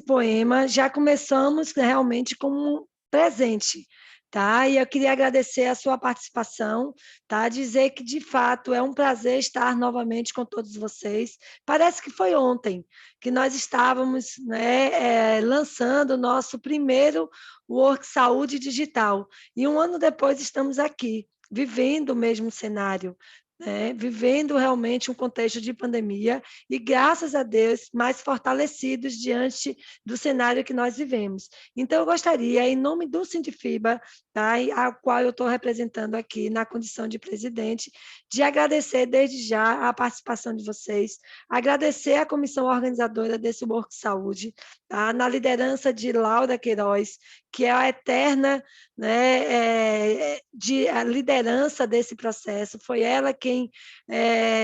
poema, já começamos realmente com um presente, tá? E eu queria agradecer a sua participação, tá? Dizer que, de fato, é um prazer estar novamente com todos vocês. Parece que foi ontem que nós estávamos, né, lançando o nosso primeiro Work Saúde Digital, e um ano depois estamos aqui, vivendo o mesmo cenário, né, vivendo realmente um contexto de pandemia e, graças a Deus, mais fortalecidos diante do cenário que nós vivemos. Então, eu gostaria, em nome do Sindifiba, tá, a qual eu estou representando aqui na condição de presidente, de agradecer desde já a participação de vocês, agradecer a comissão organizadora desse Work Saúde, tá, na liderança de Laura Queiroz, que é a eterna, né, a liderança desse processo. Foi ela quem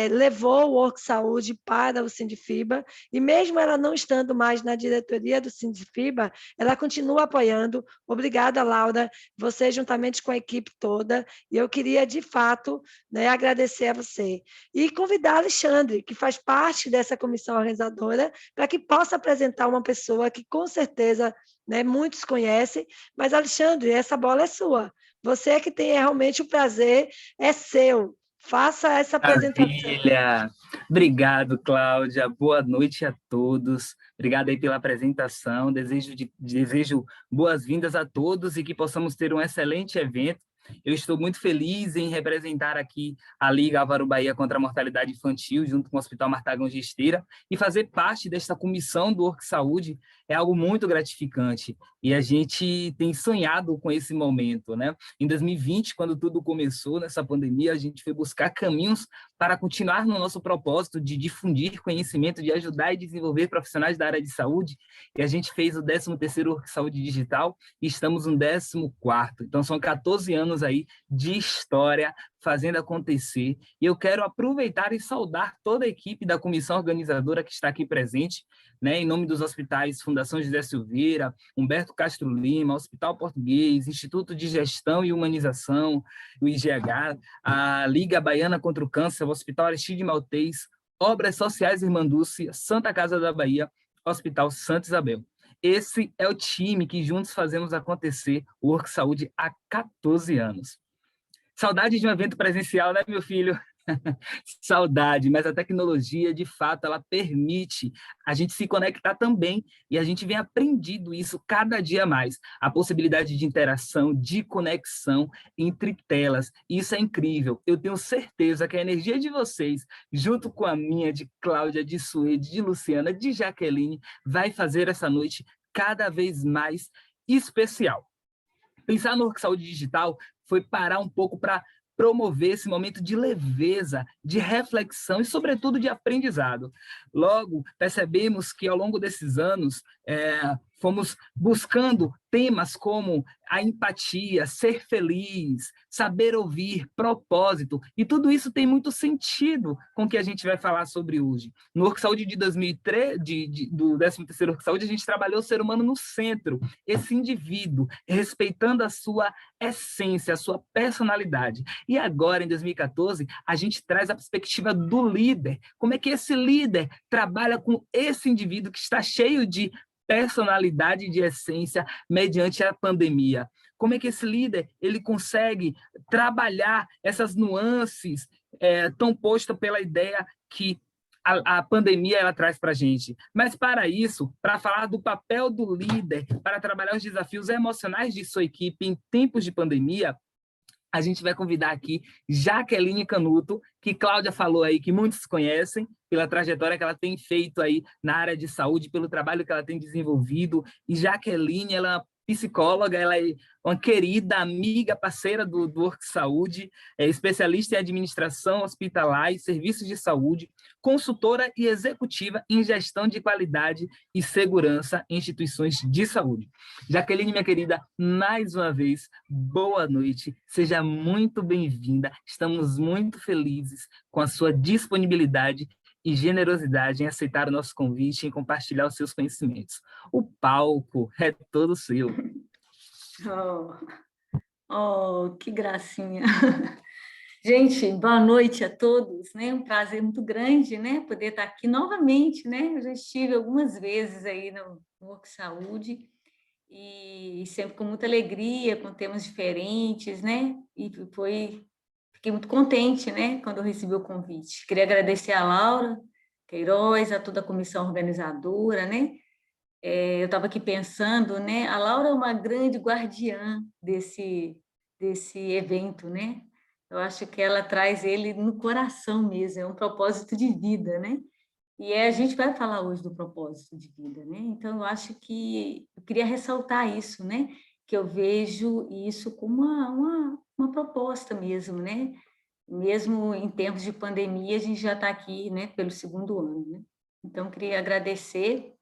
levou o Work Saúde para o Sindifiba, e mesmo ela não estando mais na diretoria do Sindifiba, ela continua apoiando. Obrigada, Laura, você juntamente com a equipe toda, e eu queria, de fato, né, agradecer a você. E convidar Alexandre, que faz parte dessa comissão organizadora, para que possa apresentar uma pessoa que, com certeza, né, muitos conhecem, mas, Alexandre, essa bola é sua. Você é que tem realmente o prazer, é seu. Faça essa apresentação. Maravilha! Obrigado, Cláudia. Boa noite a todos. Obrigado aí pela apresentação. Desejo boas-vindas a todos e que possamos ter um excelente evento. Eu estou muito feliz em representar aqui a Liga Álvaro Bahia contra a Mortalidade Infantil, junto com o Hospital Martagão de Esteira, e fazer parte desta comissão do Work Saúde é algo muito gratificante. E a gente tem sonhado com esse momento, né? Em 2020, quando tudo começou, nessa pandemia, a gente foi buscar caminhos para continuar no nosso propósito de difundir conhecimento, de ajudar e desenvolver profissionais da área de saúde, e a gente fez o 13º Work Saúde Digital e estamos no 14º. Então, são 14 anos aí de história fazendo acontecer, e eu quero aproveitar e saudar toda a equipe da comissão organizadora que está aqui presente, né, em nome dos hospitais Fundação José Silveira, Humberto Castro Lima, Hospital Português, Instituto de Gestão e Humanização, o IGH, a Liga Baiana contra o Câncer, o Hospital Aristide Maltês, Obras Sociais Irmandúcia, Santa Casa da Bahia, Hospital Santa Isabel. Esse é o time que juntos fazemos acontecer o Work Saúde há 14 anos. Saudade de um evento presencial, né, meu filho? Saudade, mas a tecnologia, de fato, ela permite a gente se conectar também, e a gente vem aprendido isso cada dia mais, a possibilidade de interação, de conexão entre telas, isso é incrível. Eu tenho certeza que a energia de vocês, junto com a minha, de Cláudia, de Suede, de Luciana, de Jaqueline, vai fazer essa noite cada vez mais especial. Pensar no Work Saúde Digital foi parar um pouco para promover esse momento de leveza, de reflexão e, sobretudo, de aprendizado. Logo, percebemos que, ao longo desses anos, fomos buscando temas como a empatia, ser feliz, saber ouvir, propósito, e tudo isso tem muito sentido com o que a gente vai falar sobre hoje. No Work Saúde de 2003, do 13º Work Saúde, a gente trabalhou o ser humano no centro, esse indivíduo, respeitando a sua essência, a sua personalidade. E agora, em 2014, a gente traz a perspectiva do líder. Como é que esse líder trabalha com esse indivíduo que está cheio de personalidade e de essência mediante a pandemia? Como é que esse líder ele consegue trabalhar essas nuances tão postas pela ideia que a pandemia ela traz para a gente? Mas, para isso, para falar do papel do líder, para trabalhar os desafios emocionais de sua equipe em tempos de pandemia, a gente vai convidar aqui Jaqueline Canuto, que Cláudia falou aí, que muitos conhecem, pela trajetória que ela tem feito aí na área de saúde, pelo trabalho que ela tem desenvolvido. E Jaqueline, ela é uma psicóloga, ela é uma querida amiga, parceira do Work Saúde, é especialista em administração hospitalar e serviços de saúde, consultora e executiva em gestão de qualidade e segurança em instituições de saúde. Jaqueline, minha querida, mais uma vez, boa noite, seja muito bem-vinda, estamos muito felizes com a sua disponibilidade e generosidade em aceitar o nosso convite e em compartilhar os seus conhecimentos. O palco é todo seu. Oh, que gracinha! Gente, boa noite a todos, né? Um prazer muito grande, né? Poder estar aqui novamente, né? Eu já estive algumas vezes aí no Work Saúde e sempre com muita alegria, com temas diferentes, né? Fiquei muito contente, né? Quando eu recebi o convite. Queria agradecer a Laura Queiroz, a toda a comissão organizadora, né? Eu estava aqui pensando, né? A Laura é uma grande guardiã desse evento, né? Eu acho que ela traz ele no coração mesmo, é um propósito de vida, né? A gente vai falar hoje do propósito de vida, né? Então, eu acho que eu queria ressaltar isso, né? Que eu vejo isso como uma proposta mesmo, né? Mesmo em tempos de pandemia, a gente já está aqui, né? Pelo segundo ano, né? Então, eu queria agradecer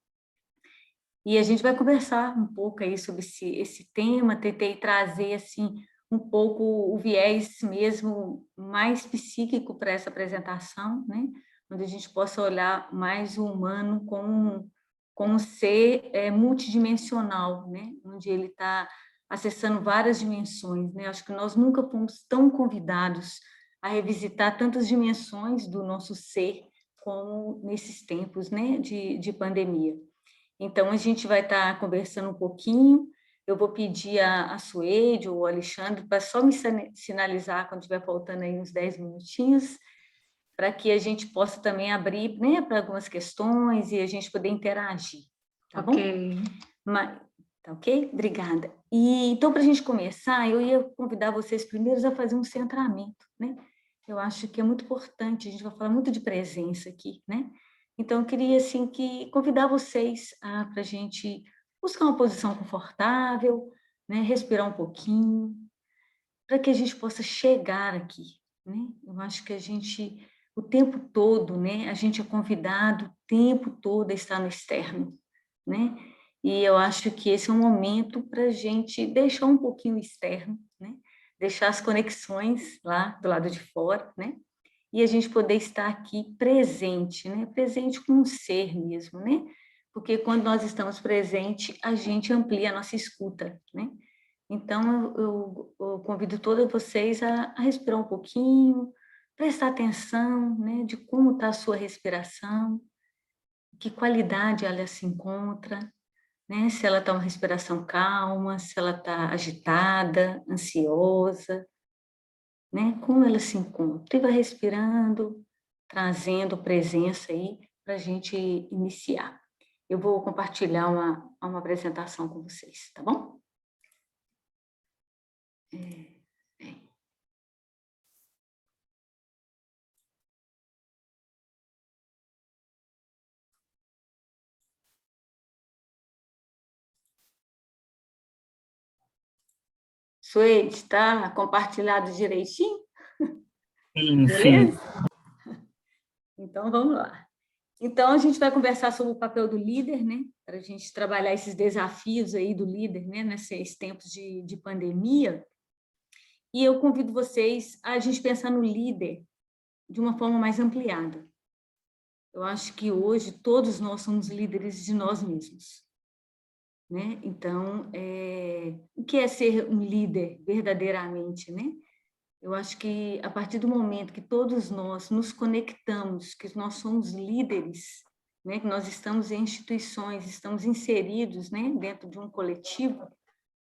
e a gente vai conversar um pouco aí sobre esse tema, tentei trazer, assim, um pouco o viés mesmo mais psíquico para essa apresentação, né? Onde a gente possa olhar mais o humano como um ser multidimensional, né? Onde ele está acessando várias dimensões, né? Acho que nós nunca fomos tão convidados a revisitar tantas dimensões do nosso ser como nesses tempos, né? De pandemia. Então, a gente vai estar conversando um pouquinho. Eu vou pedir a Suede ou o Alexandre para só me sinalizar quando estiver faltando aí uns 10 minutinhos, para que a gente possa também abrir, né, para algumas questões e a gente poder interagir, tá bom? Mas, tá ok? Obrigada. Então, para a gente começar, eu ia convidar vocês primeiros a fazer um centramento, né? Eu acho que é muito importante, a gente vai falar muito de presença aqui, né? Então, eu queria, assim, convidar vocês para a gente buscar uma posição confortável, né? Respirar um pouquinho, para que a gente possa chegar aqui, né? Eu acho que o tempo todo, né? A gente é convidado o tempo todo a estar no externo, né? E eu acho que esse é um momento para a gente deixar um pouquinho o externo, né? Deixar as conexões lá do lado de fora, né? E a gente poder estar aqui presente, né? Presente com um ser mesmo, né? Porque quando nós estamos presentes, a gente amplia a nossa escuta, né? Então, eu convido todos vocês a respirar um pouquinho, prestar atenção, né? De como está a sua respiração, que qualidade ela se encontra, né? Se ela está uma respiração calma, se ela está agitada, ansiosa, né? Como ela se encontra. E vai respirando, trazendo presença aí para a gente iniciar. Eu vou compartilhar uma apresentação com vocês, tá bom? Suede, está compartilhado direitinho? Sim, Beleza? sim. Então, vamos lá. Então, a gente vai conversar sobre o papel do líder, né? Para a gente trabalhar esses desafios aí do líder, né? Nesses tempos de pandemia. E eu convido vocês a gente pensar no líder de uma forma mais ampliada. Eu acho que hoje todos nós somos líderes de nós mesmos, né? Então, o que é ser um líder verdadeiramente, né? Eu acho que a partir do momento que todos nós nos conectamos, que nós somos líderes, né? Que nós estamos em instituições, estamos inseridos, né? Dentro de um coletivo,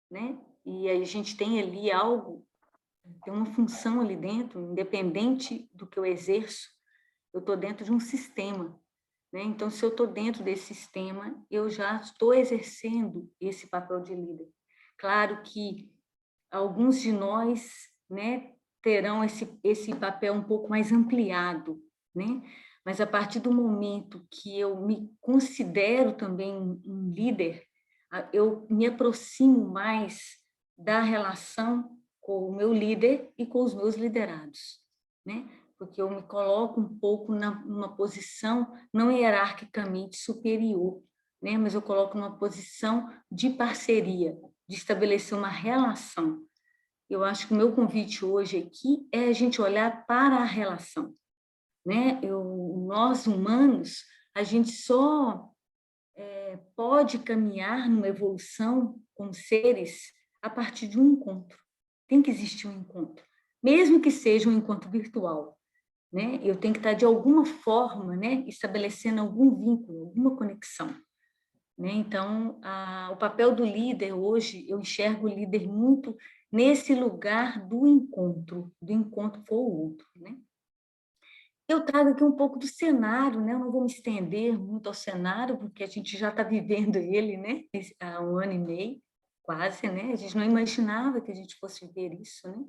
né? E aí a gente tem ali algo, tem uma função ali dentro, independente do que eu exerço, eu estou dentro de um sistema, né? Então, se eu estou dentro desse sistema, eu já estou exercendo esse papel de líder. Claro que alguns de nós, né, terão esse papel um pouco mais ampliado, né? Mas a partir do momento que eu me considero também um líder, eu me aproximo mais da relação com o meu líder e com os meus liderados, né? Porque eu me coloco um pouco numa posição não hierarquicamente superior, né? Mas eu coloco numa posição de parceria, de estabelecer uma relação. Eu acho que o meu convite hoje aqui é a gente olhar para a relação, né? Nós humanos, a gente só pode caminhar numa evolução como seres a partir de um encontro. Tem que existir um encontro. mesmo que seja um encontro virtual, né? Eu tenho que estar, de alguma forma, né, estabelecendo algum vínculo, alguma conexão, né? Então, o papel do líder hoje, eu enxergo o líder muito nesse lugar do encontro com o outro, né? Eu trago aqui um pouco do cenário, né? Eu não vou me estender muito ao cenário, porque a gente já está vivendo ele, né? Há 1 ano e meio, quase, né? A gente não imaginava que a gente fosse viver isso, né?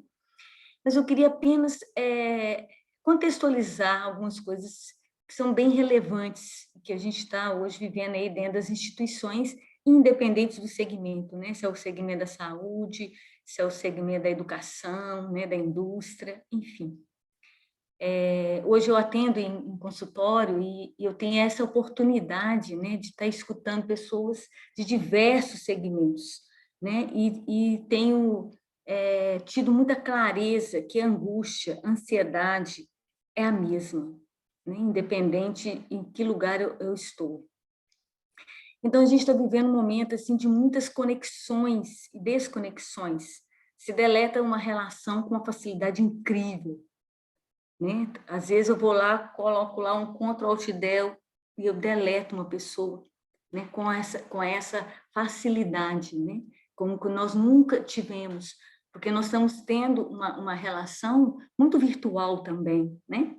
Mas eu queria apenas contextualizar algumas coisas que são bem relevantes, que a gente está hoje vivendo aí dentro das instituições, independentes do segmento, né? Se é o segmento da saúde, se é o segmento da educação, né? Da indústria, enfim. Hoje eu atendo em consultório e eu tenho essa oportunidade, né, de estar escutando pessoas de diversos segmentos, né, e tenho tido muita clareza que a angústia, a ansiedade é a mesma, né, independente em que lugar eu estou. Então, a gente está vivendo um momento assim, de muitas conexões e desconexões. Se deleta uma relação com uma facilidade incrível, né? Às vezes eu vou lá, coloco lá um Ctrl+Alt Del e eu deleto uma pessoa, né? Com essa facilidade, né? Como que nós nunca tivemos, porque nós estamos tendo uma relação muito virtual também, né?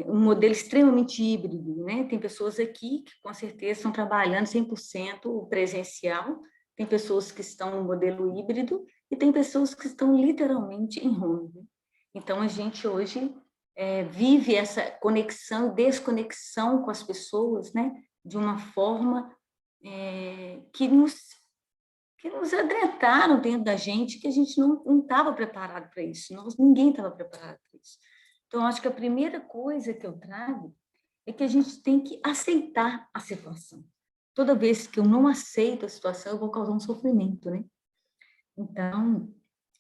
Um modelo extremamente híbrido, né? Tem pessoas aqui que com certeza estão trabalhando 100% presencial, tem pessoas que estão no modelo híbrido e tem pessoas que estão literalmente em home, né? Então, a gente hoje vive essa conexão, desconexão com as pessoas, né? De uma forma que nos amedrentaram dentro da gente, que a gente não estava preparado para isso, ninguém estava preparado para isso. Então, acho que a primeira coisa que eu trago é que a gente tem que aceitar a situação. Toda vez que eu não aceito a situação, eu vou causar um sofrimento, né? Então,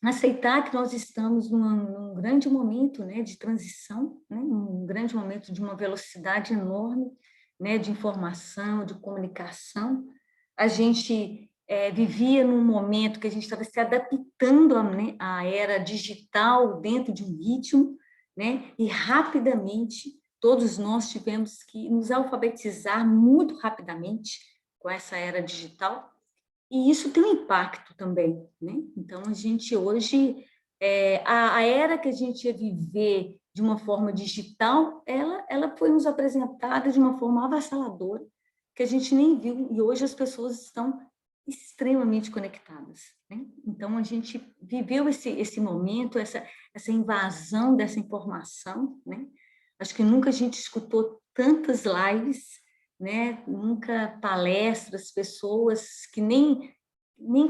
aceitar que nós estamos num grande momento, né, de transição, né, um grande momento de uma velocidade enorme, né, de informação, de comunicação. A gente vivia num momento que a gente estava se adaptando né, à era digital dentro de um ritmo, né, e rapidamente todos nós tivemos que nos alfabetizar muito rapidamente com essa era digital. E isso tem um impacto também, né? Então, a gente hoje, a era que a gente ia viver de uma forma digital, ela foi nos apresentada de uma forma avassaladora, que a gente nem viu, e hoje as pessoas estão extremamente conectadas, né? Então, a gente viveu esse momento, essa invasão dessa informação, né? Acho que nunca a gente escutou tantas lives, né? Nunca palestras, pessoas que nem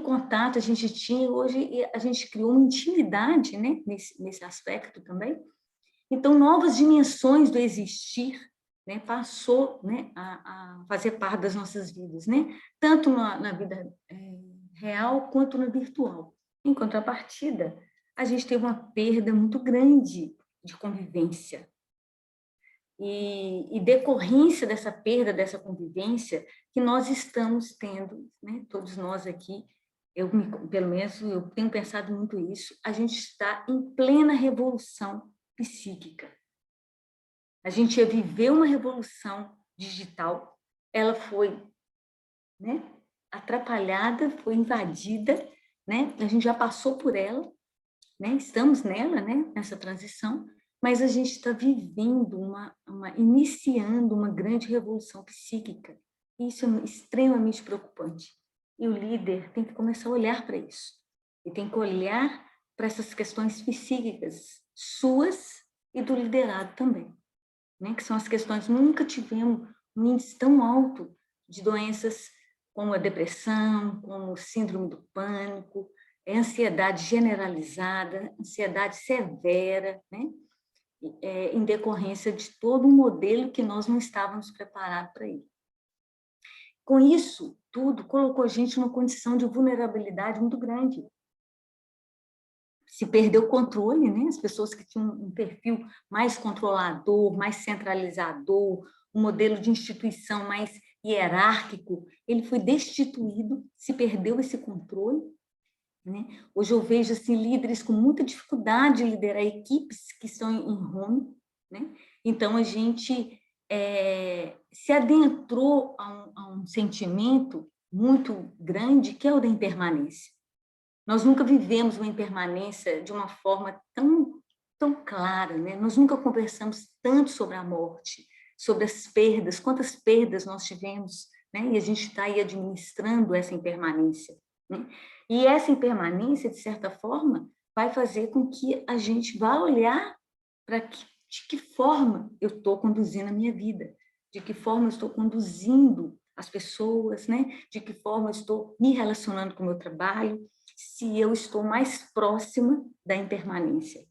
contato a gente tinha, hoje a gente criou uma intimidade, né? Nesse aspecto também. Então, novas dimensões do existir, né? Passou, né? a fazer parte das nossas vidas, né? Tanto na vida real quanto na virtual. Em contrapartida, a gente teve uma perda muito grande de convivência, e decorrência dessa perda, dessa convivência, que nós estamos tendo, né? Todos nós aqui, pelo menos eu tenho pensado muito isso, a gente está em plena revolução psíquica. A gente ia viver uma revolução digital, ela foi, né, atrapalhada, foi invadida, né? A gente já passou por ela, né? Estamos nela, né? Nessa transição, mas a gente está vivendo iniciando uma grande revolução psíquica. Isso é extremamente preocupante. E o líder tem que começar a olhar para isso. E tem que olhar para essas questões psíquicas suas e do liderado também, né? Que são as questões, nunca tivemos um índice tão alto de doenças como a depressão, como síndrome do pânico, ansiedade generalizada, ansiedade severa, né? Em decorrência de todo um modelo que nós não estávamos preparados para ele. Com isso, tudo colocou a gente numa condição de vulnerabilidade muito grande. Se perdeu o controle, né? As pessoas que tinham um perfil mais controlador, mais centralizador, um modelo de instituição mais hierárquico, ele foi destituído, se perdeu esse controle, né? Hoje eu vejo assim, líderes com muita dificuldade de liderar equipes que estão em home, né? Então, a gente se adentrou a um sentimento muito grande, que é o da impermanência. Nós nunca vivemos uma impermanência de uma forma tão clara, né? Nós nunca conversamos tanto sobre a morte, sobre as perdas, quantas perdas nós tivemos, né? E a gente está aí administrando essa impermanência, né? E essa impermanência, de certa forma, vai fazer com que a gente vá olhar para de que forma eu estou conduzindo a minha vida, de que forma eu estou conduzindo as pessoas, né? De que forma eu estou me relacionando com o meu trabalho, se eu estou mais próxima da impermanência,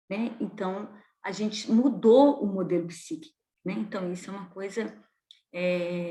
né? Então, a gente mudou o modelo psíquico, né? Então, isso é uma coisa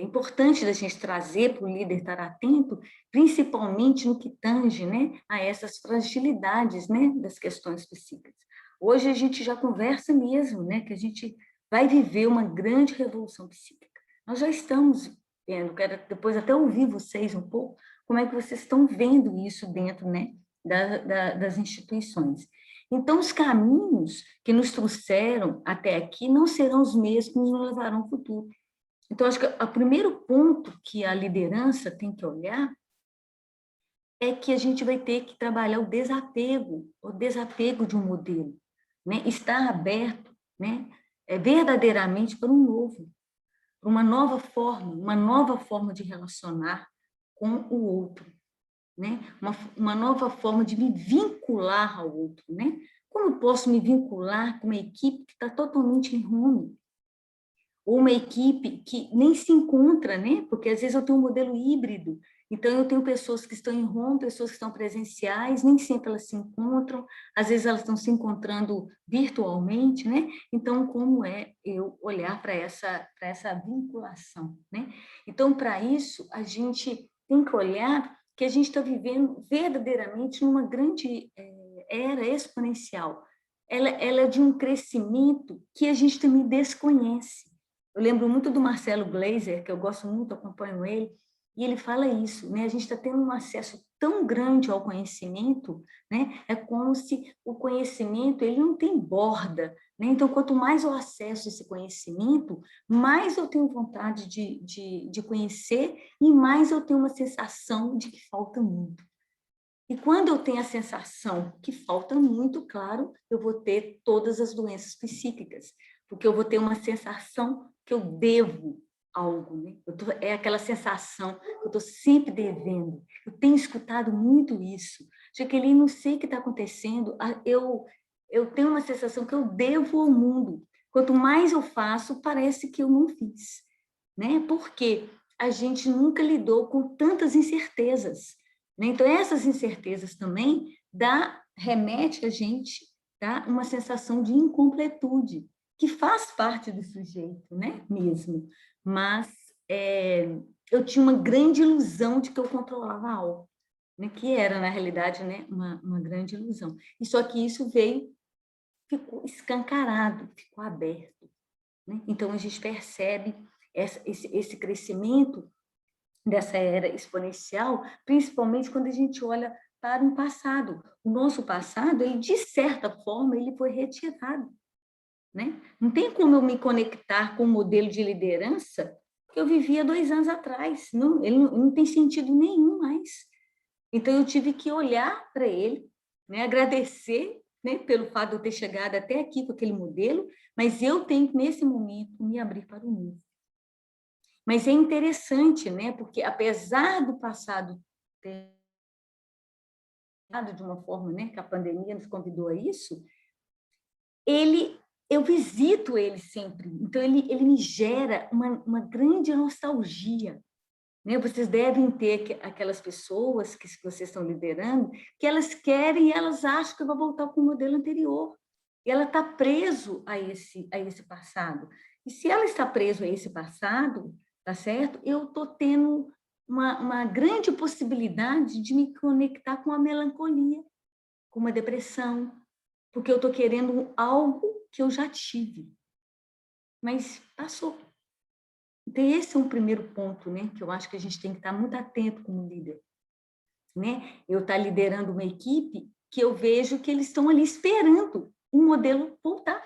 importante da gente trazer para o líder estar atento, principalmente no que tange, né, a essas fragilidades, né, das questões psíquicas. Hoje a gente já conversa mesmo, né, que a gente vai viver uma grande revolução psíquica. Nós já estamos vendo, quero depois até ouvir vocês um pouco, como é que vocês estão vendo isso dentro, né, das instituições. Então, os caminhos que nos trouxeram até aqui não serão os mesmos que nos levarão ao futuro. Então, acho que o primeiro ponto que a liderança tem que olhar é que a gente vai ter que trabalhar o desapego de um modelo, né? Estar aberto, né? Verdadeiramente para um novo, para uma nova forma de relacionar com o outro, né? Uma nova forma de me vincular ao outro, né? Como eu posso me vincular com uma equipe que está totalmente em home? Ou uma equipe que nem se encontra, né? Porque às vezes eu tenho um modelo híbrido, então eu tenho pessoas que estão em home, pessoas que estão presenciais, nem sempre elas se encontram, às vezes elas estão se encontrando virtualmente, né? Então, como é eu olhar para essa vinculação, né? Então, para isso, a gente tem que olhar que a gente está vivendo verdadeiramente numa grande era exponencial. Ela é de um crescimento que a gente também desconhece. Eu lembro muito do Marcelo Gleiser, que eu gosto muito, acompanho ele, e ele fala isso, né? A gente está tendo um acesso tão grande ao conhecimento, né? É como se o conhecimento ele não tem borda, né? Então, quanto mais eu acesso esse conhecimento, mais eu tenho vontade de conhecer e mais eu tenho uma sensação de que falta muito. E quando eu tenho a sensação que falta muito, claro, eu vou ter todas as doenças psíquicas, porque eu vou ter uma sensação que eu devo algo, né? É aquela sensação que eu estou sempre devendo. Eu tenho escutado muito isso. Jaqueline, não sei o que está acontecendo, eu tenho uma sensação que eu devo ao mundo. Quanto mais eu faço, parece que eu não fiz, né? Porque a gente nunca lidou com tantas incertezas. Então, essas incertezas também remete a gente, tá? Uma sensação de incompletude, que faz parte do sujeito, né? Mesmo. Mas eu tinha uma grande ilusão de que eu controlava algo, né? Que era, na realidade, né? Uma grande ilusão. E só que isso ficou escancarado, ficou aberto, né? Então, a gente percebe esse crescimento dessa era exponencial, principalmente quando a gente olha para um passado. O nosso passado, ele, de certa forma, ele foi retirado, né? Não tem como eu me conectar com o modelo de liderança que eu vivia 2 anos atrás. Ele não tem sentido nenhum mais. Então, eu tive que olhar para ele, né? Agradecer, né? Pelo fato de eu ter chegado até aqui com aquele modelo, mas eu tenho que, nesse momento, me abrir para o novo. Mas é interessante, né? Porque apesar do passado ter de uma forma, né, que a pandemia nos convidou a isso, eu visito ele sempre. Então ele me gera uma grande nostalgia, né? Vocês devem ter aquelas pessoas que vocês estão liderando, que elas querem e elas acham que vai voltar com o modelo anterior. E ela está preso a esse passado. E se ela está preso a esse passado, tá certo? Eu estou tendo uma grande possibilidade de me conectar com a melancolia, com uma depressão, porque eu estou querendo algo que eu já tive, mas passou. Então, esse é um primeiro ponto, né, que eu acho que a gente tem que estar muito atento como líder. né? Eu estar liderando uma equipe que eu vejo que eles estão ali esperando o modelo voltar,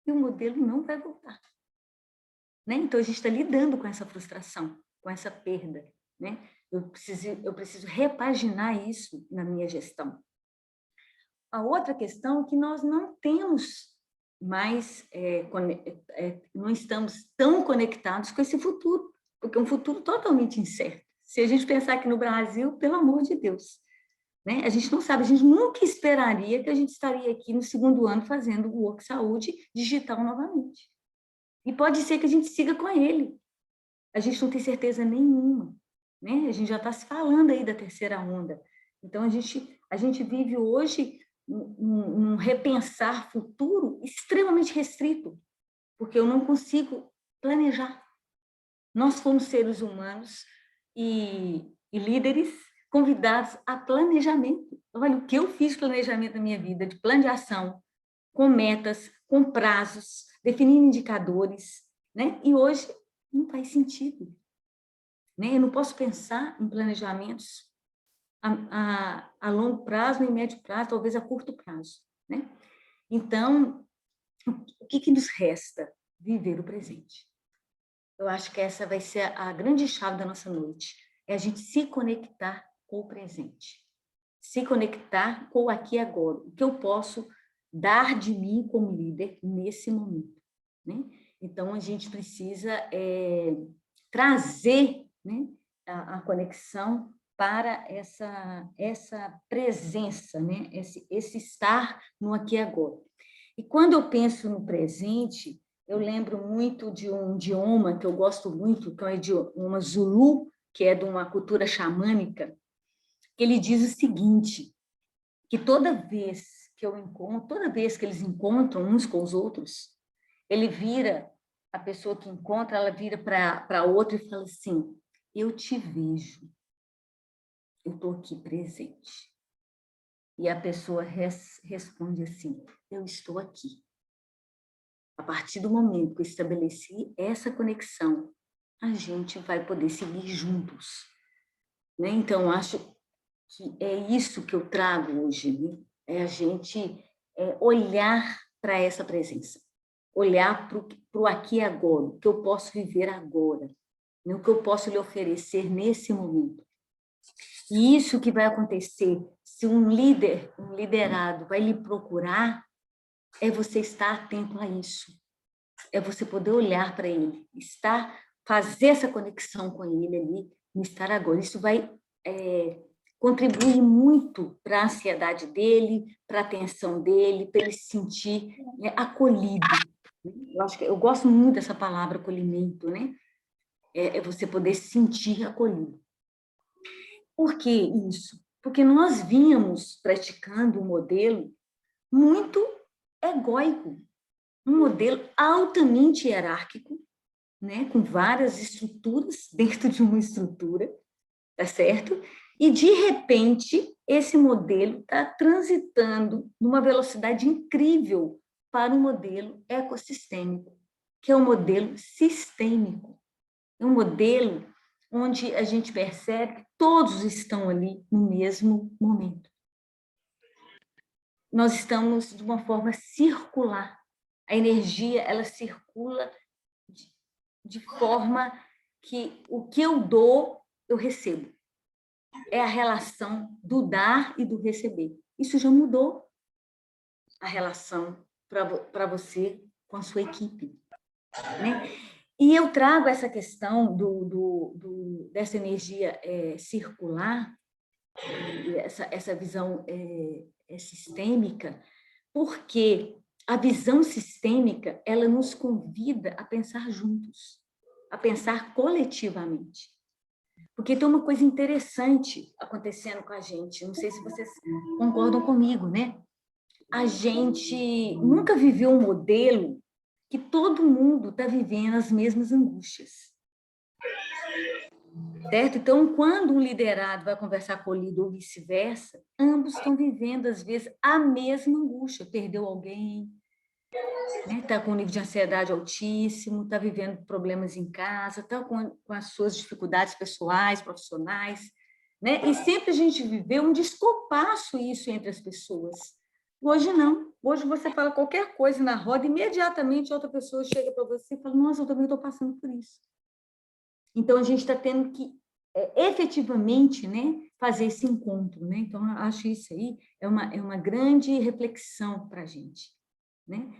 e o modelo não vai voltar. Né? Então, a gente está lidando com essa frustração, com essa perda. Né? Eu preciso repaginar isso na minha gestão. A outra questão é que nós não temos mais, não estamos tão conectados com esse futuro, porque é um futuro totalmente incerto. Se a gente pensar aqui no Brasil, pelo amor de Deus, né? A gente não sabe, a gente nunca esperaria que a gente estaria aqui no 2º ano fazendo o Work Saúde digital novamente. E pode ser que a gente siga com ele. A gente não tem certeza nenhuma, né? A gente já está se falando aí da 3ª onda. Então, a gente vive hoje um repensar futuro extremamente restrito, porque eu não consigo planejar. Nós fomos seres humanos e líderes convidados a planejamento. Olha, o que eu fiz planejamento na minha vida, de plano de ação, com metas, com prazos, definindo indicadores, né? E hoje não faz sentido. Né? Eu não posso pensar em planejamentos a longo prazo, em médio prazo, talvez a curto prazo. Né? Então, o que nos resta? Viver o presente. Eu acho que essa vai ser a grande chave da nossa noite. É a gente se conectar com o presente. Se conectar com o aqui e agora. O que eu posso dar de mim como líder nesse momento. Né? Então, a gente precisa trazer, né, a conexão para essa presença, né? esse estar no aqui e agora. E quando eu penso no presente, eu lembro muito de um idioma que eu gosto muito, que é o idioma Zulu, que é de uma cultura xamânica, que ele diz o seguinte, que toda vez que eles encontram uns com os outros, a pessoa que encontra, ela vira para outra e fala assim, eu te vejo, eu estou aqui presente. E a pessoa responde assim, eu estou aqui. A partir do momento que eu estabeleci essa conexão, a gente vai poder seguir juntos. Né? Então, acho que é isso que eu trago hoje, né? É a gente olhar para essa presença, olhar para o aqui e agora, o que eu posso viver agora, né? O que eu posso lhe oferecer nesse momento. E isso que vai acontecer, se um liderado vai lhe procurar, é você estar atento a isso. É você poder olhar para ele, fazer essa conexão com ele ali, no estar agora. Isso vai contribuir muito para a ansiedade dele, para a atenção dele, para ele se sentir acolhido. Eu gosto muito dessa palavra acolhimento, né? É você poder se sentir acolhido. Por que isso? Porque nós vínhamos praticando um modelo muito egóico, um modelo altamente hierárquico, né, com várias estruturas dentro de uma estrutura, tá certo? E, de repente, esse modelo está transitando numa velocidade incrível para um modelo ecossistêmico, que é um modelo sistêmico. É um modelo onde a gente percebe que todos estão ali no mesmo momento. Nós estamos de uma forma circular. A energia, ela circula de forma que o que eu dou, eu recebo. É a relação do dar e do receber. Isso já mudou a relação para você com a sua equipe. Né? E eu trago essa questão dessa energia circular, essa visão sistêmica, porque a visão sistêmica, ela nos convida a pensar juntos, a pensar coletivamente. Porque tem uma coisa interessante acontecendo com a gente, não sei se vocês concordam comigo, né? A gente nunca viveu um modelo que todo mundo está vivendo as mesmas angústias. Certo? Então, quando um liderado vai conversar com o líder ou vice-versa, ambos estão vivendo, às vezes, a mesma angústia. Perdeu alguém, né? Está com um nível de ansiedade altíssimo, está vivendo problemas em casa, está com as suas dificuldades pessoais, profissionais, né? E sempre a gente viveu um descompasso isso entre as pessoas. Hoje não. Hoje você fala qualquer coisa na roda, imediatamente outra pessoa chega para você e fala, nossa, eu também estou passando por isso. Então, a gente está tendo que efetivamente, né, fazer esse encontro, né? Então, eu acho isso aí é uma grande reflexão para a gente, né?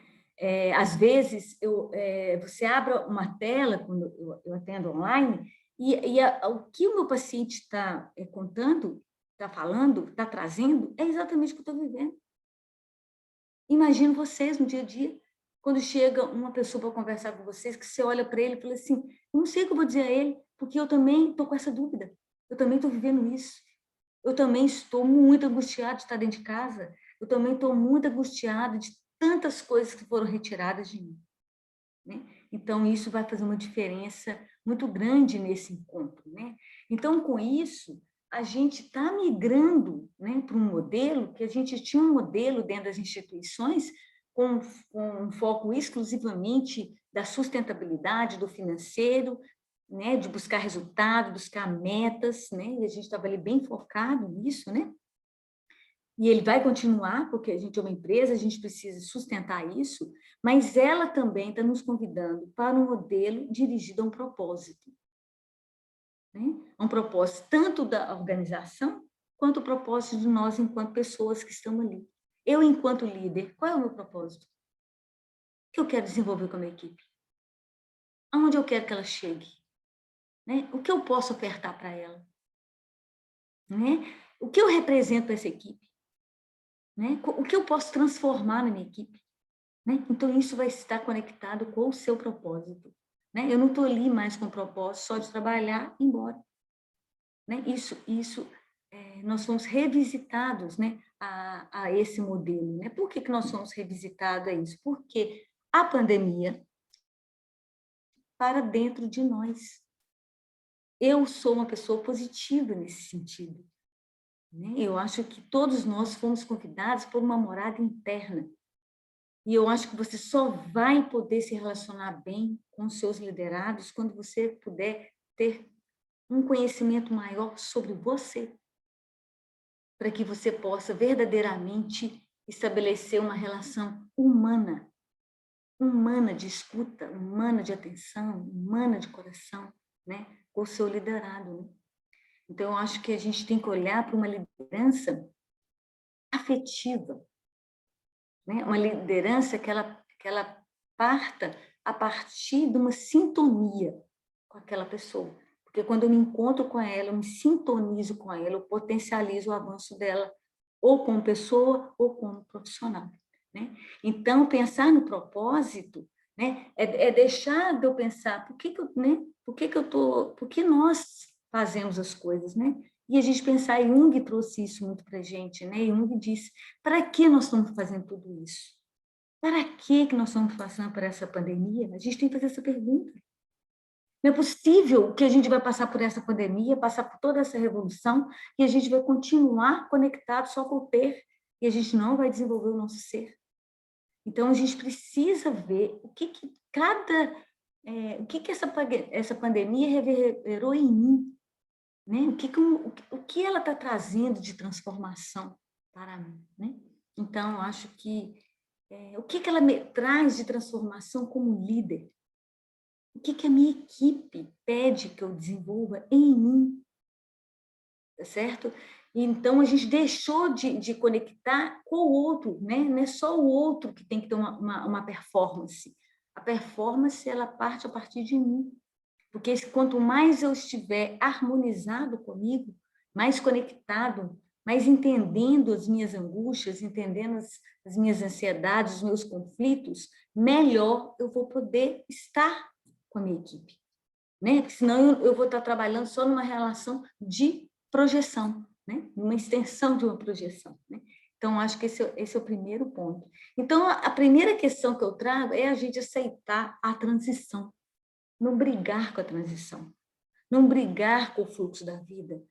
Às vezes, você abre uma tela, quando eu atendo online, e o que o meu paciente está contando, está falando, está trazendo, é exatamente o que eu estou vivendo. Imagino vocês no dia a dia, quando chega uma pessoa para conversar com vocês, que você olha para ele e fala assim, eu não sei o que eu vou dizer a ele, porque eu também estou com essa dúvida, eu também estou vivendo isso, eu também estou muito angustiada de estar dentro de casa, eu também estou muito angustiada de tantas coisas que foram retiradas de mim, né? Então, isso vai fazer uma diferença muito grande nesse encontro, né? Então, com isso, a gente está migrando, né, para um modelo que a gente tinha um modelo dentro das instituições com um foco exclusivamente da sustentabilidade, do financeiro, né, de buscar resultado, buscar metas, né? E a gente estava ali bem focado nisso, né? E ele vai continuar, porque a gente é uma empresa, a gente precisa sustentar isso, mas ela também está nos convidando para um modelo dirigido a um propósito. Né? Um propósito tanto da organização, quanto o propósito de nós enquanto pessoas que estamos ali. Eu, enquanto líder, qual é o meu propósito? O que eu quero desenvolver com a minha equipe? Aonde eu quero que ela chegue? Né? O que eu posso ofertar para ela? Né? O que eu represento para essa equipe? Né? O que eu posso transformar na minha equipe? Né? Então, isso vai estar conectado com o seu propósito. Né? Eu não estou ali mais com o propósito só de trabalhar e ir embora. Né? Nós fomos revisitados, né, a esse modelo. Né? Por que nós fomos revisitados a isso? Porque a pandemia para dentro de nós. Eu sou uma pessoa positiva nesse sentido. Né? Eu acho que todos nós fomos convidados por uma morada interna. E eu acho que você só vai poder se relacionar bem com os seus liderados quando você puder ter um conhecimento maior sobre você, para que você possa verdadeiramente estabelecer uma relação humana, humana de escuta, humana de atenção, humana de coração, né, com o seu liderado. Né? Então, eu acho que a gente tem que olhar para uma liderança afetiva, né? Uma liderança que ela parta a partir de uma sintonia com aquela pessoa. Porque quando eu me encontro com ela, eu me sintonizo com ela, eu potencializo o avanço dela, ou como pessoa, ou como profissional. Né? Então, pensar no propósito, né, é deixar de eu pensar por que nós fazemos as coisas, né? E a gente pensar, e Jung trouxe isso muito para a gente, né? Jung disse, para que nós estamos fazendo tudo isso? Para que nós estamos passando por essa pandemia? A gente tem que fazer essa pergunta. Não é possível que a gente vai passar por essa pandemia, passar por toda essa revolução, e a gente vai continuar conectado só com o ter, e a gente não vai desenvolver o nosso ser. Então, a gente precisa ver o que essa pandemia reverberou em mim, né? O que ela está trazendo de transformação para mim, né? Então, eu acho que o que ela me traz de transformação como líder? O que a minha equipe pede que eu desenvolva em mim? Tá certo? Então, a gente deixou de conectar com o outro, né? Não é só o outro que tem que ter uma performance. A performance, ela parte a partir de mim. Porque quanto mais eu estiver harmonizado comigo, mais conectado, mais entendendo as minhas angústias, entendendo as minhas ansiedades, os meus conflitos, melhor eu vou poder estar com a minha equipe. Né? Porque senão eu vou estar trabalhando só numa relação de projeção, né? Uma extensão de uma projeção. Né? Então, acho que esse é o primeiro ponto. Então, a primeira questão que eu trago é a gente aceitar a transição, não brigar com a transição, não brigar com o fluxo da vida.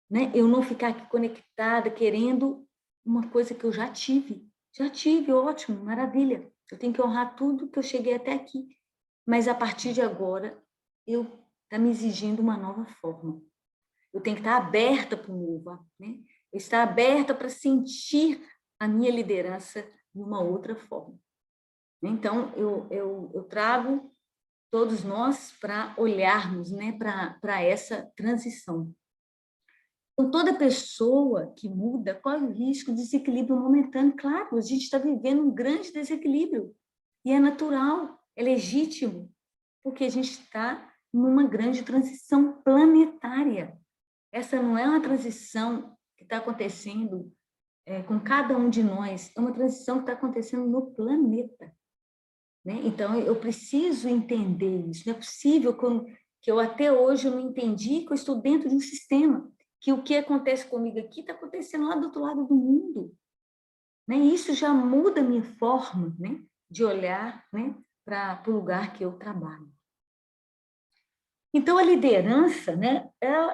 Né? Eu não ficar aqui conectada, querendo uma coisa que eu já tive. Já tive, ótimo, maravilha. Eu tenho que honrar tudo que eu cheguei até aqui. Mas, a partir de agora, está me exigindo uma nova forma. Eu tenho que estar aberta para o novo, né? Eu estar aberta para sentir a minha liderança de uma outra forma. Então, eu trago todos nós para olharmos, né, para essa transição. Então, toda pessoa que muda corre o risco de desequilíbrio momentâneo. Claro, a gente está vivendo um grande desequilíbrio. E é natural, é legítimo, porque a gente está numa grande transição planetária. Essa não é uma transição que está acontecendo com cada um de nós, é uma transição que está acontecendo no planeta. Né? Então, eu preciso entender isso. Não é possível que eu até hoje eu não entendi que eu estou dentro de um sistema, que o que acontece comigo aqui está acontecendo lá do outro lado do mundo. Né? E isso já muda a minha forma, né, de olhar, né, para o lugar que eu trabalho. Então, a liderança, né,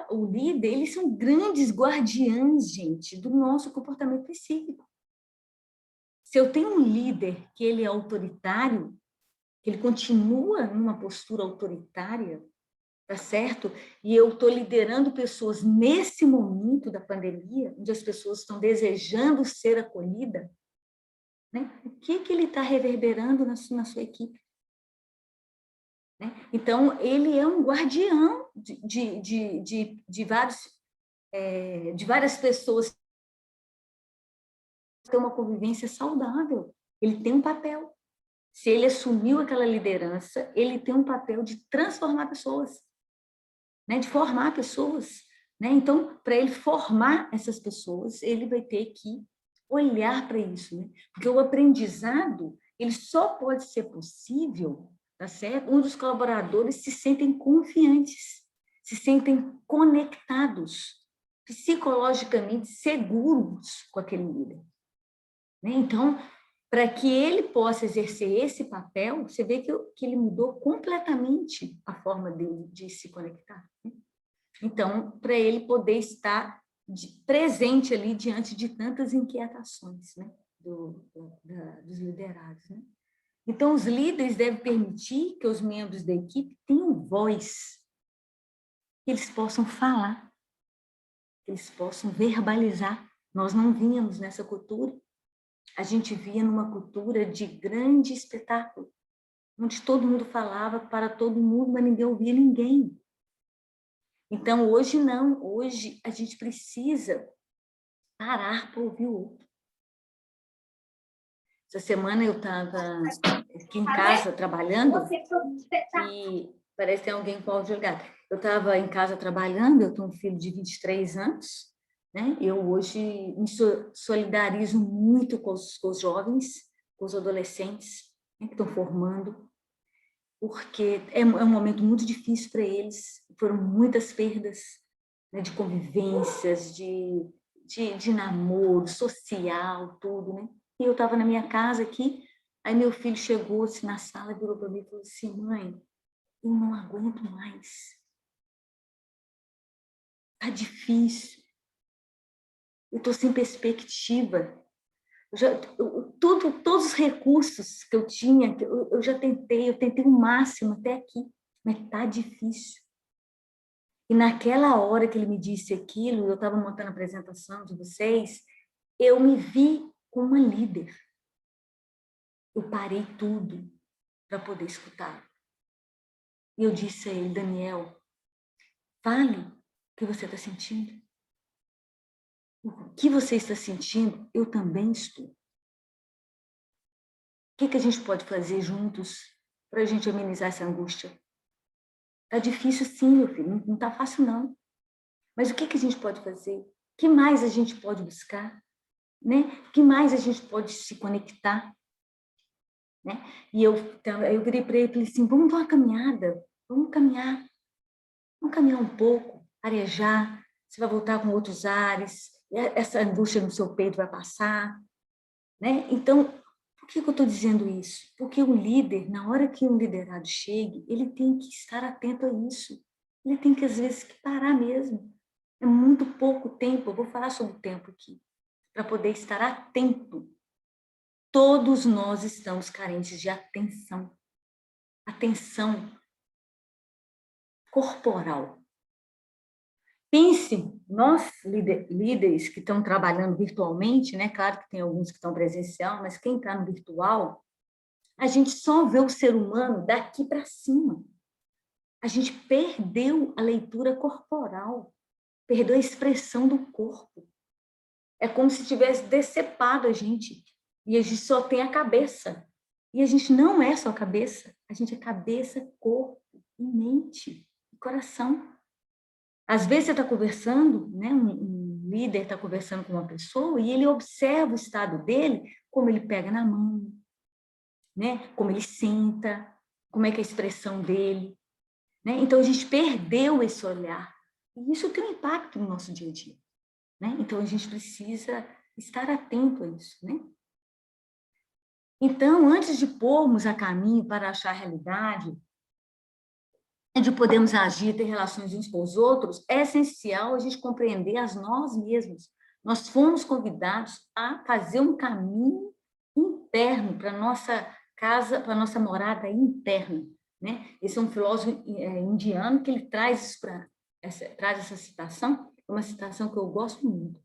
o líder, eles são grandes guardiães, gente, do nosso comportamento psíquico. Se eu tenho um líder que ele é autoritário, que ele continua numa postura autoritária, tá certo? E eu estou liderando pessoas nesse momento da pandemia, onde as pessoas estão desejando ser acolhidas, né? O que ele está reverberando na sua equipe? Né? Então, ele é um guardião de várias pessoas que têm uma convivência saudável. Ele tem um papel. Se ele assumiu aquela liderança, ele tem um papel de transformar pessoas, né? De formar pessoas. Né? Então, para ele formar essas pessoas, ele vai ter que olhar para isso. Né? Porque o aprendizado ele só pode ser possível, tá certo? Onde os colaboradores se sentem confiantes, se sentem conectados, psicologicamente seguros com aquele líder. Né? Então, para que ele possa exercer esse papel, você vê que ele mudou completamente a forma dele de se conectar. Né? Então, para ele poder estar presente ali diante de tantas inquietações, né, dos liderados. Né? Então, os líderes devem permitir que os membros da equipe tenham voz, que eles possam falar, que eles possam verbalizar. Nós não vínhamos nessa cultura. A gente via numa cultura de grande espetáculo, onde todo mundo falava para todo mundo, mas ninguém ouvia ninguém. Então, hoje não. Hoje a gente precisa parar para ouvir o outro. Essa semana eu estava aqui em casa trabalhando e parece que tem alguém com o áudio ligado. Eu estava em casa trabalhando, eu tenho um filho de 23 anos, né? Eu hoje me solidarizo muito com os jovens, com os adolescentes, né, que estão formando, porque é um momento muito difícil para eles, foram muitas perdas, né, de convivências, de namoro, social, tudo, né? E eu estava na minha casa aqui, aí meu filho chegou assim, na sala, virou para mim e falou assim, mãe, eu não aguento mais. Tá difícil. Eu estou sem perspectiva. Todos os recursos que eu tinha, eu já tentei, eu tentei o máximo até aqui, mas tá difícil. E naquela hora que ele me disse aquilo, eu estava montando a apresentação de vocês, eu me vi como uma líder. Eu parei tudo para poder escutar. E eu disse a ele, Daniel, fale o que você está sentindo. O que você está sentindo, eu também estou. O que a gente pode fazer juntos para a gente amenizar essa angústia? Está difícil sim, meu filho, não está fácil não. Mas o que a gente pode fazer? O que mais a gente pode buscar? Né? O que mais a gente pode se conectar? Né? E eu virei para ele e falei assim, vamos dar uma caminhada, vamos caminhar um pouco, arejar, você vai voltar com outros ares, essa angústia no seu peito vai passar. Né? Então, por que eu estou dizendo isso? Porque o líder, na hora que um liderado chegue, ele tem que estar atento a isso. Ele tem que, às vezes, parar mesmo. É muito pouco tempo, eu vou falar sobre o tempo aqui, para poder estar atento. Todos nós estamos carentes de atenção. Atenção corporal. Pense, nós líderes que estão trabalhando virtualmente, né? Claro que tem alguns que estão presencial, mas quem está no virtual, a gente só vê o ser humano daqui para cima. A gente perdeu a leitura corporal, perdeu a expressão do corpo. É como se tivesse decepado a gente, e a gente só tem a cabeça. E a gente não é só cabeça, a gente é cabeça, corpo e mente, e coração. Às vezes você está conversando, né? Um líder está conversando com uma pessoa e ele observa o estado dele, como ele pega na mão, né? Como ele senta, como é que é a expressão dele, né? Então a gente perdeu esse olhar e isso tem um impacto no nosso dia a dia, né? Então a gente precisa estar atento a isso, né? Então, antes de pormos a caminho para achar a realidade, de podermos agir, ter relações uns com os outros, é essencial a gente compreender as nós mesmos. Nós fomos convidados a fazer um caminho interno para a nossa casa, para a nossa morada interna, né? Esse é um filósofo indiano que ele traz traz essa citação, uma citação que eu gosto muito.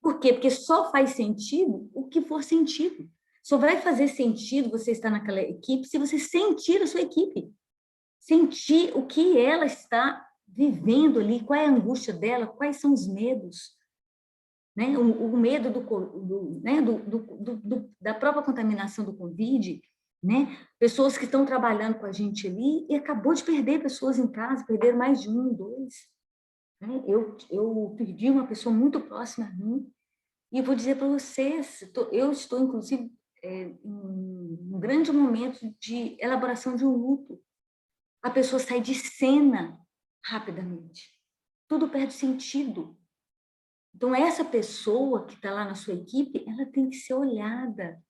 Por quê? Porque só faz sentido o que for sentido. Só vai fazer sentido você estar naquela equipe se você sentir a sua equipe. Sentir o que ela está vivendo ali, qual é a angústia dela, quais são os medos, né? O medo da própria contaminação do Covid, né? Pessoas que estão trabalhando com a gente ali e acabou de perder pessoas em casa, perderam mais de 1, 2. Né? Eu perdi uma pessoa muito próxima a mim e vou dizer para vocês, eu estou, inclusive, em um grande momento de elaboração de um luto. A pessoa sai de cena rapidamente. Tudo perde sentido. Então, essa pessoa que está lá na sua equipe, ela tem que ser olhada,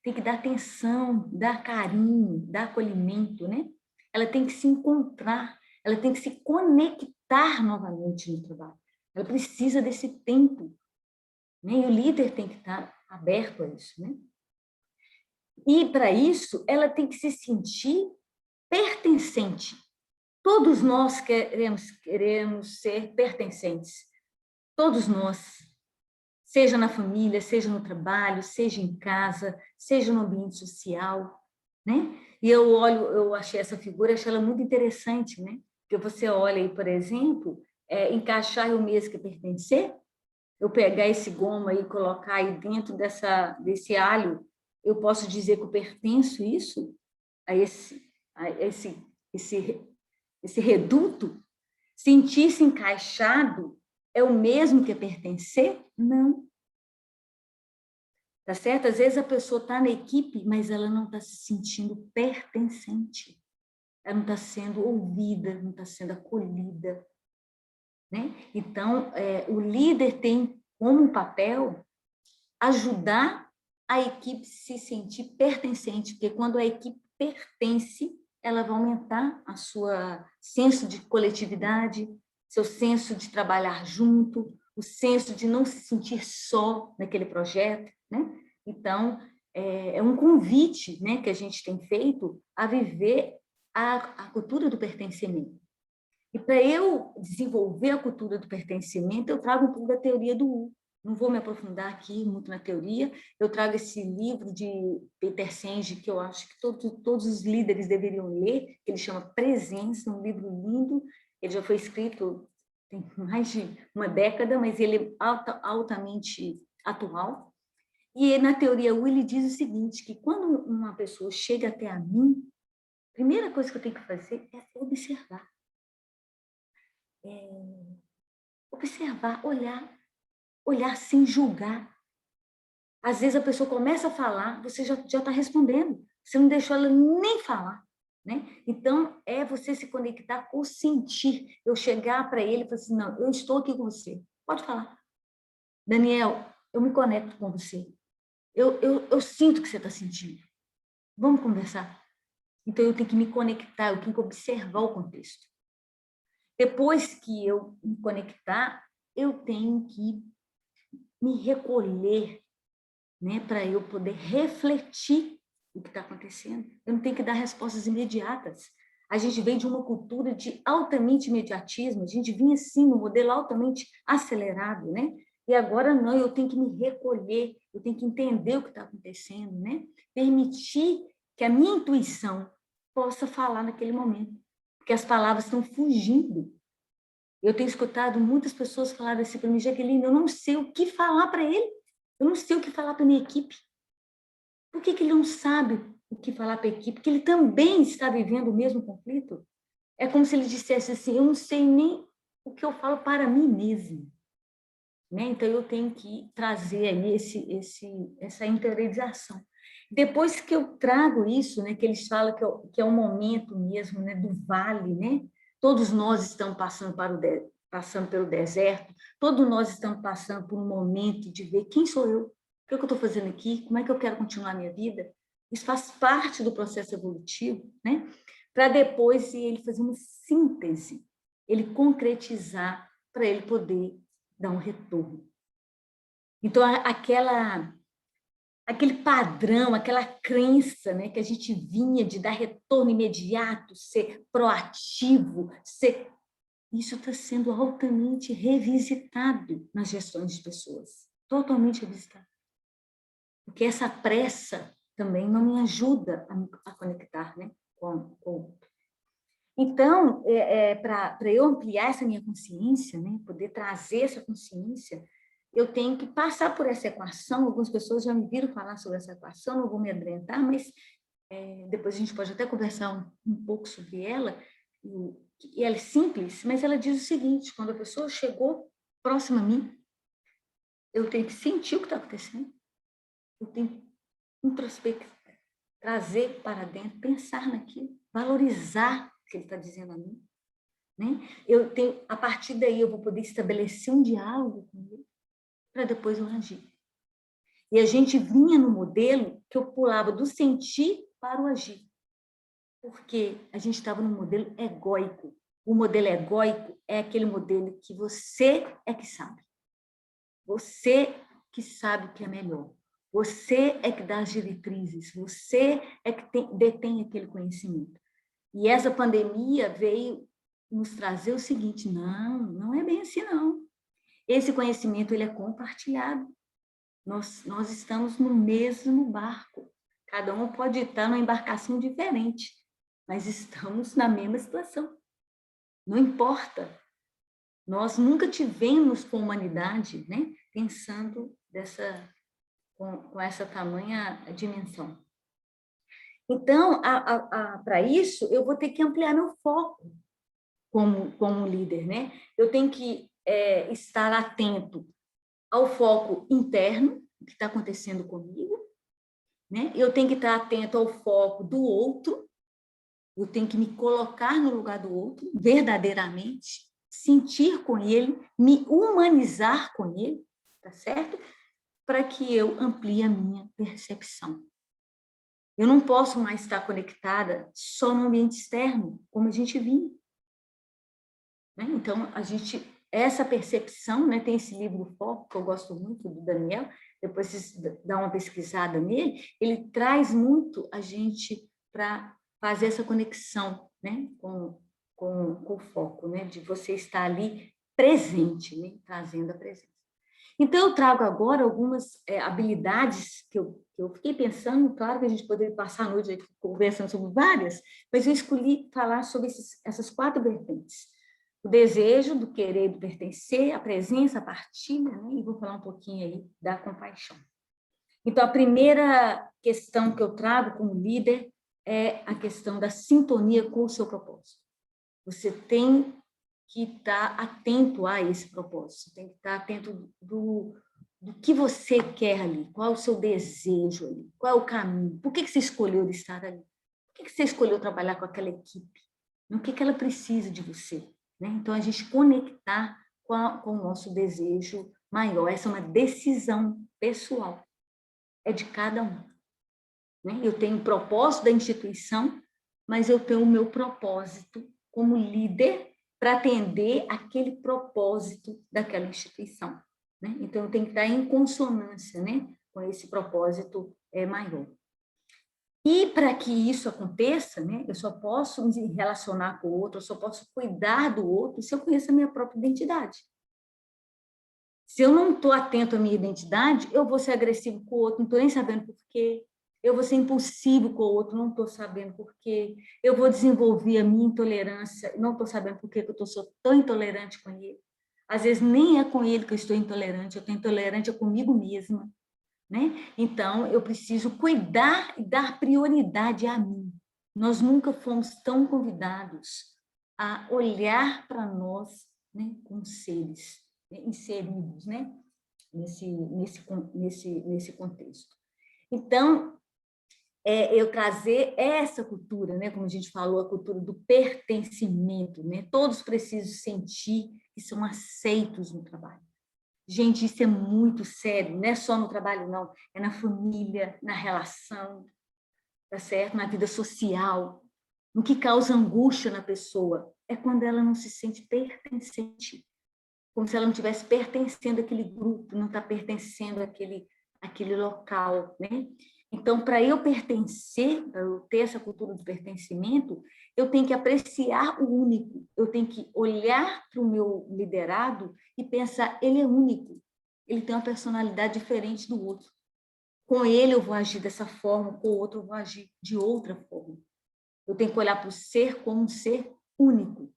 tem que dar atenção, dar carinho, dar acolhimento, né? Ela tem que se encontrar, ela tem que se conectar novamente no trabalho. Ela precisa desse tempo, né? E o líder tem que estar aberto a isso, né? E, para isso, ela tem que se sentir pertencente. Todos nós queremos ser pertencentes. Todos nós. Seja na família, seja no trabalho, seja em casa, seja no ambiente social, né? E eu achei essa figura, achei ela muito interessante, né? Porque você olha aí, por exemplo, encaixar o mesmo que pertencer, eu pegar esse goma e colocar aí dentro desse alho, eu posso dizer que eu pertenço isso a esse reduto? Sentir-se encaixado é o mesmo que pertencer? Não. Tá certo? Às vezes a pessoa está na equipe, mas ela não está se sentindo pertencente. Ela não está sendo ouvida, não está sendo acolhida. Né? Então, o líder tem como papel ajudar a equipe se sentir pertencente, porque quando a equipe pertence, ela vai aumentar a sua senso de coletividade, seu senso de trabalhar junto, o senso de não se sentir só naquele projeto, né? Então, é um convite, né, que a gente tem feito a viver a cultura do pertencimento. E para eu desenvolver a cultura do pertencimento, eu trago um pouco da teoria do U. Não vou me aprofundar aqui muito na teoria, eu trago esse livro de Peter Senge, que eu acho que todos os líderes deveriam ler, que ele chama Presença, um livro lindo, ele já foi escrito tem mais de uma década, mas ele é altamente atual. E na teoria U ele diz o seguinte, que quando uma pessoa chega até a mim, a primeira coisa que eu tenho que fazer é observar. Observar, olhar sem julgar. Às vezes a pessoa começa a falar, você já está respondendo, você não deixou ela nem falar. Né? Então, é você se conectar com o sentir. Eu chegar para ele e falar assim, não, eu estou aqui com você, pode falar. Daniel, eu me conecto com você. Eu sinto o que você está sentindo. Vamos conversar? Então, eu tenho que me conectar, eu tenho que observar o contexto. Depois que eu me conectar, eu tenho que me recolher, né, para eu poder refletir o que está acontecendo. Eu não tenho que dar respostas imediatas. A gente veio de uma cultura de altamente imediatismo, a gente vinha, assim, no modelo altamente acelerado, né? E agora não, eu tenho que me recolher, eu tenho que entender o que está acontecendo, né? Permitir que a minha intuição possa falar naquele momento, porque as palavras estão fugindo. Eu tenho escutado muitas pessoas falarem assim para mim: Jaqueline, eu não sei o que falar para ele, eu não sei o que falar para minha equipe. Por que ele não sabe o que falar para a equipe? Porque ele também está vivendo o mesmo conflito. É como se ele dissesse assim: eu não sei nem o que eu falo para mim mesmo. Né? Então, eu tenho que trazer aí essa interiorização. Depois que eu trago isso, né, que eles falam que é o momento mesmo, né, do vale, né? Todos nós estamos passando pelo deserto, todos nós estamos passando por um momento de ver quem sou eu, o que eu estou fazendo aqui, como é que eu quero continuar a minha vida. Isso faz parte do processo evolutivo, né? Para depois ele fazer uma síntese, ele concretizar, para ele poder dar um retorno. Então, aquele padrão, aquela crença, né, que a gente vinha de dar retorno imediato, ser proativo, isso está sendo altamente revisitado nas gestões de pessoas, totalmente revisitado. Porque essa pressa também não me ajuda a conectar, né, com o outro. Então, para eu ampliar essa minha consciência, né, poder trazer essa consciência, eu tenho que passar por essa equação. Algumas pessoas já me viram falar sobre essa equação, não vou me adentrar, mas depois a gente pode até conversar um pouco sobre ela. E ela é simples, mas ela diz o seguinte: quando a pessoa chegou próxima a mim, eu tenho que sentir o que está acontecendo, eu tenho que introspectar, trazer para dentro, pensar naquilo, valorizar o que ele está dizendo a mim. Né? A partir daí, eu vou poder estabelecer um diálogo com ele, para depois eu agir. E a gente vinha no modelo que eu pulava do sentir para o agir, porque a gente estava no modelo egóico. O modelo egóico é aquele modelo que você é que sabe. Você que sabe o que é melhor. Você é que dá as diretrizes. Você é que detém aquele conhecimento. E essa pandemia veio nos trazer o seguinte: não é bem assim, não. Esse conhecimento ele é compartilhado. Nós estamos no mesmo barco. Cada um pode estar numa embarcação diferente, mas estamos na mesma situação. Não importa. Nós nunca tivemos com a humanidade, né, pensando com essa tamanha dimensão. Então, para isso, eu vou ter que ampliar meu foco como líder, né? Eu tenho que estar atento ao foco interno, o que está acontecendo comigo, né? Eu tenho que estar atento ao foco do outro, eu tenho que me colocar no lugar do outro, verdadeiramente, sentir com ele, me humanizar com ele, tá certo? Para que eu amplie a minha percepção. Eu não posso mais estar conectada só no ambiente externo, como a gente vinha. Né? Então, essa percepção, né, tem esse livro Foco, que eu gosto muito, do Daniel, depois vocês dá uma pesquisada nele, ele traz muito a gente para fazer essa conexão, né, com o foco, né, de você estar ali presente, né, trazendo a presença. Então, eu trago agora algumas habilidades que eu fiquei pensando. Claro que a gente poderia passar a noite aqui conversando sobre várias, mas eu escolhi falar sobre essas 4 vertentes. O desejo, do querer, do pertencer, a presença, a partilha, né? E vou falar um pouquinho aí da compaixão. Então, a primeira questão que eu trago como líder é a questão da sintonia com o seu propósito. Você tem que estar atento a esse propósito, tem que estar atento do que você quer ali, qual é o seu desejo ali, qual é o caminho, por que você escolheu estar ali, por que você escolheu trabalhar com aquela equipe, o que ela precisa de você. Né? Então, a gente conectar com o nosso desejo maior, essa é uma decisão pessoal, é de cada um. Né? Eu tenho o propósito da instituição, mas eu tenho o meu propósito como líder para atender aquele propósito daquela instituição. Né? Então, eu tenho que estar em consonância, né, com esse propósito maior. E para que isso aconteça, né, eu só posso me relacionar com o outro, eu só posso cuidar do outro se eu conheço a minha própria identidade. Se eu não estou atento à minha identidade, eu vou ser agressivo com o outro, não estou nem sabendo por quê. Eu vou ser impulsivo com o outro, não estou sabendo por quê. Eu vou desenvolver a minha intolerância, não estou sabendo por que eu sou tão intolerante com ele. Às vezes nem é com ele que eu estou intolerante, eu estou intolerante comigo mesma, né? Então, eu preciso cuidar e dar prioridade a mim. Nós nunca fomos tão convidados a olhar para nós, né, como seres, né, inseridos, né, nesse contexto. Então, eu trazer essa cultura, né, como a gente falou, a cultura do pertencimento, né? Todos precisam sentir que são aceitos no trabalho. Gente, isso é muito sério, não é só no trabalho, não. É na família, na relação, tá certo? Na vida social. O que causa angústia na pessoa é quando ela não se sente pertencente, como se ela não estivesse pertencendo àquele grupo, não está pertencendo àquele local, né? Então, para eu pertencer, para eu ter essa cultura do pertencimento, eu tenho que apreciar o único, eu tenho que olhar para o meu liderado e pensar, ele é único, ele tem uma personalidade diferente do outro. Com ele eu vou agir dessa forma, com o outro eu vou agir de outra forma. Eu tenho que olhar para o ser como um ser único,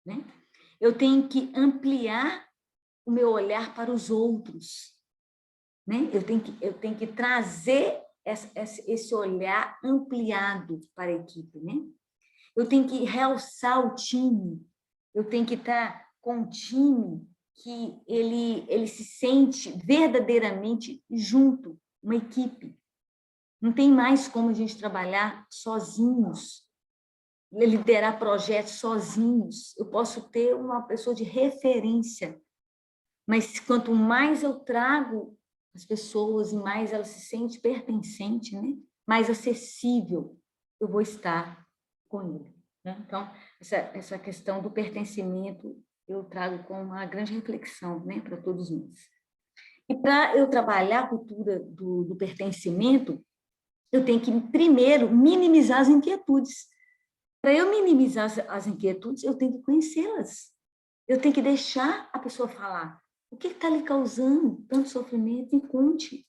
né? Eu tenho que ampliar o meu olhar para os outros, né? Eu tenho que trazer esse olhar ampliado para a equipe, né? Eu tenho que realçar o time, eu tenho que estar com um time que ele se sente verdadeiramente junto, uma equipe. Não tem mais como a gente trabalhar sozinhos, liderar projetos sozinhos. Eu posso ter uma pessoa de referência, mas quanto mais eu trago as pessoas e mais ela se sente pertencente, né? Mais acessível eu vou estar com ele, né? Então, essa questão do pertencimento eu trago como uma grande reflexão, né, para todos nós. E para eu trabalhar a cultura do pertencimento, eu tenho que, primeiro, minimizar as inquietudes. Para eu minimizar as inquietudes, eu tenho que conhecê-las. Eu tenho que deixar a pessoa falar. O que está lhe causando tanto sofrimento? Me conte.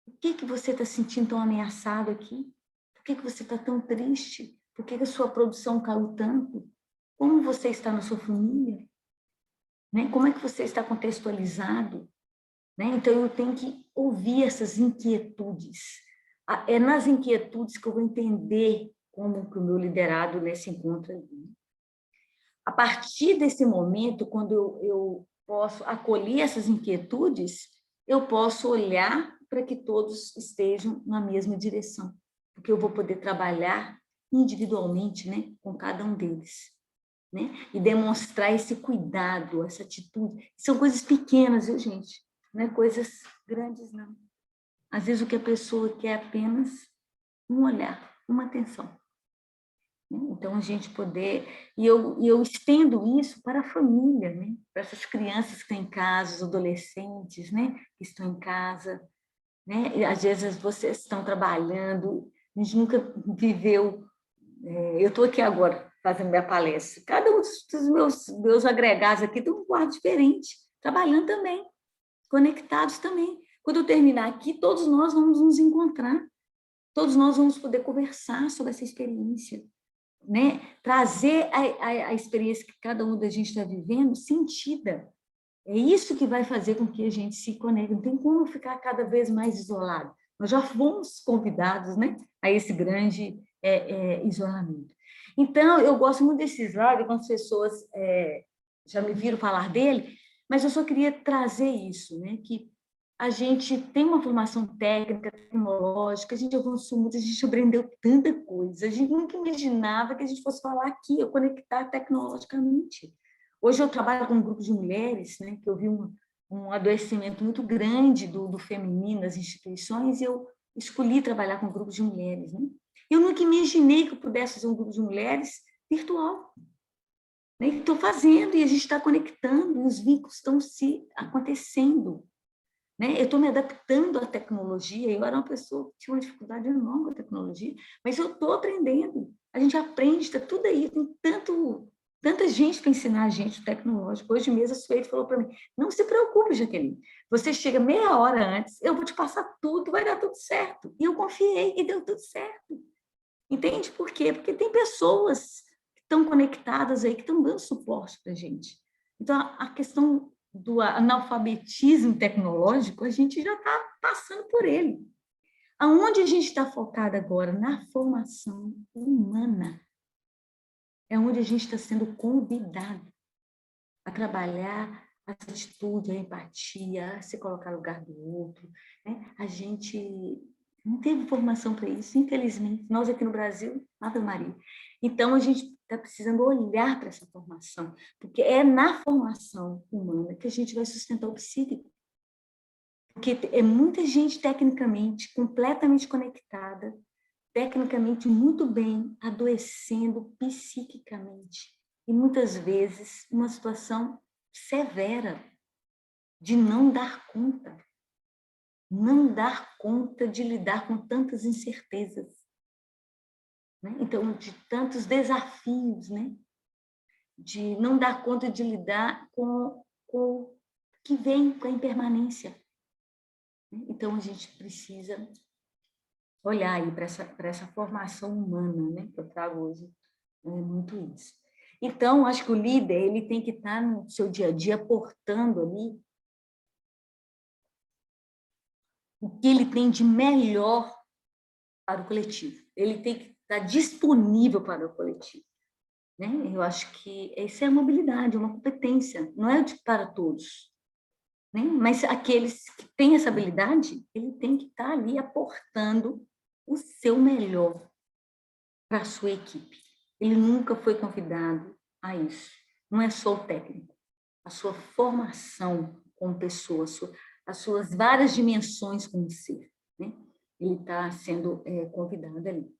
Por que você está se sentindo tão ameaçado aqui? Por que você está tão triste? Por que a sua produção caiu tanto? Como você está na sua família? Né? Como é que você está contextualizado? Né? Então, eu tenho que ouvir essas inquietudes. É nas inquietudes que eu vou entender como que o meu liderado, né, se encontra ali. A partir desse momento, quando eu posso acolher essas inquietudes, eu posso olhar para que todos estejam na mesma direção, porque eu vou poder trabalhar individualmente, né, com cada um deles, né, e demonstrar esse cuidado, essa atitude. São coisas pequenas, viu, gente? Não é coisas grandes, não. Às vezes o que a pessoa quer é apenas um olhar, uma atenção. Então, a gente poder... E eu estendo isso para a família, né? Para essas crianças que estão em casa, os adolescentes, né? Que estão em casa, né? E, às vezes vocês estão trabalhando, a gente nunca viveu... eu estou aqui agora fazendo minha palestra. Cada um dos meus agregados aqui tem um quarto diferente, trabalhando também, conectados também. Quando eu terminar aqui, todos nós vamos nos encontrar, todos nós vamos poder conversar sobre essa experiência, né? Trazer a experiência que cada um da gente está vivendo sentida. É isso que vai fazer com que a gente se conecte. Não tem como ficar cada vez mais isolado. Nós já fomos convidados, né, a esse grande isolamento. Então, eu gosto muito desse slide, algumas pessoas já me viram falar dele, mas eu só queria trazer isso, né, que a gente tem uma formação técnica, tecnológica, a gente avançou muito, a gente aprendeu tanta coisa, a gente nunca imaginava que a gente fosse falar aqui, eu conectar tecnologicamente. Hoje eu trabalho com um grupo de mulheres, né, que eu vi um adoecimento muito grande do feminino nas instituições, e eu escolhi trabalhar com um grupo de mulheres. Né? Eu nunca imaginei que eu pudesse fazer um grupo de mulheres virtual. Né? Estou fazendo, e a gente está conectando, e os vínculos estão se acontecendo. né? Eu estou me adaptando à tecnologia. Eu era uma pessoa que tinha uma dificuldade enorme com a tecnologia, mas eu estou aprendendo. A gente aprende, está tudo aí, tem tanta gente para ensinar a gente o tecnológico. Hoje mesmo a Sueli falou para mim, não se preocupe, Jaqueline, você chega meia hora antes, eu vou te passar tudo, vai dar tudo certo. E eu confiei e deu tudo certo. Entende por quê? Porque tem pessoas que estão conectadas aí, que estão dando suporte para a gente. Então, a questão do analfabetismo tecnológico, a gente já está passando por ele. Aonde a gente está focado agora? Na formação humana. É onde a gente está sendo convidado a trabalhar a atitude, a empatia, a se colocar no lugar do outro. Né? A gente não teve formação para isso, infelizmente. Nós aqui no Brasil, Ave Maria. Então, a gente está precisando olhar para essa formação, porque é na formação humana que a gente vai sustentar o psíquico. Porque é muita gente tecnicamente completamente conectada, tecnicamente muito bem, adoecendo psiquicamente. E muitas vezes uma situação severa de não dar conta de lidar com tantas incertezas, né? Então, de tantos desafios, né? De não dar conta de lidar com o que vem com a impermanência. Então, a gente precisa olhar aí para essa formação humana, né? Que eu trago hoje, é muito isso. Então, acho que o líder ele tem que estar no seu dia a dia aportando ali o que ele tem de melhor para o coletivo. Ele tem que estar disponível para o coletivo. Né? Eu acho que essa é a mobilidade, uma competência, não é para todos. Né? Mas aqueles que têm essa habilidade, ele tem que estar ali aportando o seu melhor para a sua equipe. Ele nunca foi convidado a isso. Não é só o técnico. A sua formação como pessoa, as suas várias dimensões como ser. Né? Ele está sendo convidado ali.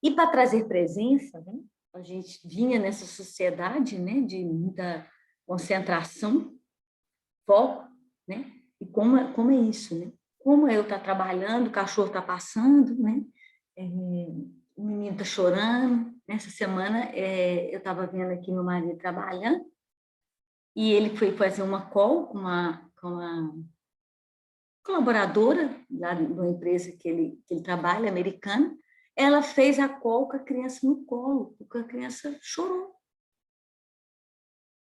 E para trazer presença, né? A gente vinha nessa sociedade, né, de muita concentração, foco, né? E como é isso, né? Como eu estar trabalhando, o cachorro está passando, né? O menino está chorando. Nessa semana, eu estava vendo aqui meu marido trabalhando e ele foi fazer uma call com uma colaboradora lá de uma empresa que ele trabalha, americana. Ela fez a call com a criança no colo, porque a criança chorou.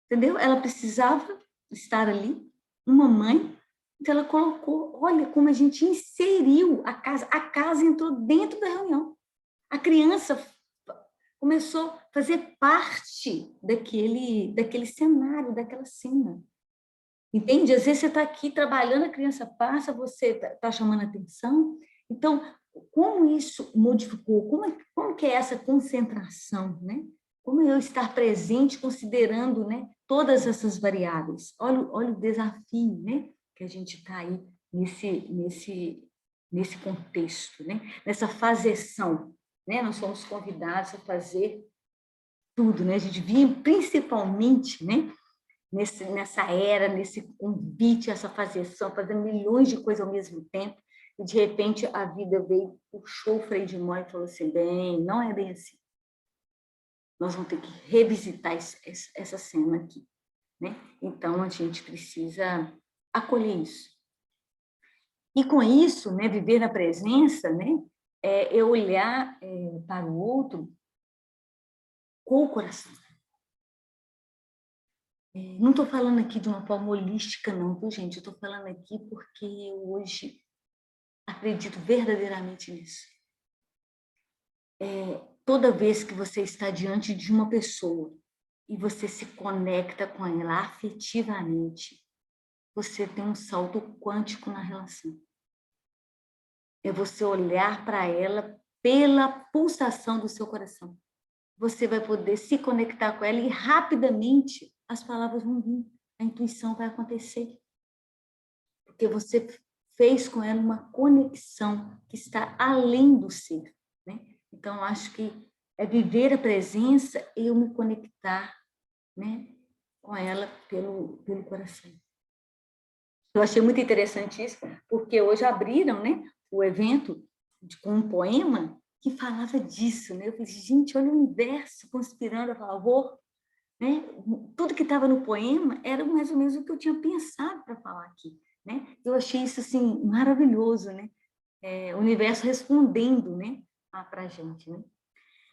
Entendeu? Ela precisava estar ali, uma mãe, então ela colocou, olha como a gente inseriu a casa entrou dentro da reunião. A criança começou a fazer parte daquele cenário, daquela cena. Entende? Às vezes você está aqui trabalhando, a criança passa, você está chamando atenção. Então, como isso modificou? Como que é essa concentração, né? Como eu estar presente considerando, né, todas essas variáveis? Olha o desafio, né, que a gente está aí nesse contexto, né? Nessa fazeção, né? Nós somos convidados a fazer tudo, né? A gente vinha principalmente, né, nessa era, nesse convite, essa fazeção, fazendo milhões de coisas ao mesmo tempo, e de repente a vida veio, puxou o freio de mão e falou assim, bem, não é bem assim. Nós vamos ter que revisitar essa cena aqui. Né? Então, a gente precisa acolher isso. E com isso, né, viver na presença, né, é olhar para o outro com o coração. Não estou falando aqui de uma forma holística, não, viu, gente? Eu estou falando aqui porque eu hoje acredito verdadeiramente nisso. Toda vez que você está diante de uma pessoa e você se conecta com ela afetivamente, você tem um salto quântico na relação. É você olhar para ela pela pulsação do seu coração. Você vai poder se conectar com ela e rapidamente as palavras vão vir, a intuição vai acontecer. Porque você fez com ela uma conexão que está além do ser. Né? Então, acho que é viver a presença e eu me conectar, né, com ela pelo coração. Eu achei muito interessante isso, porque hoje abriram, né, o evento com um poema que falava disso, né? Eu falei, gente, olha o universo conspirando a favor, né? Tudo que estava no poema era mais ou menos o que eu tinha pensado para falar aqui, né? Eu achei isso assim maravilhoso, né? O universo respondendo, né, para a gente, né?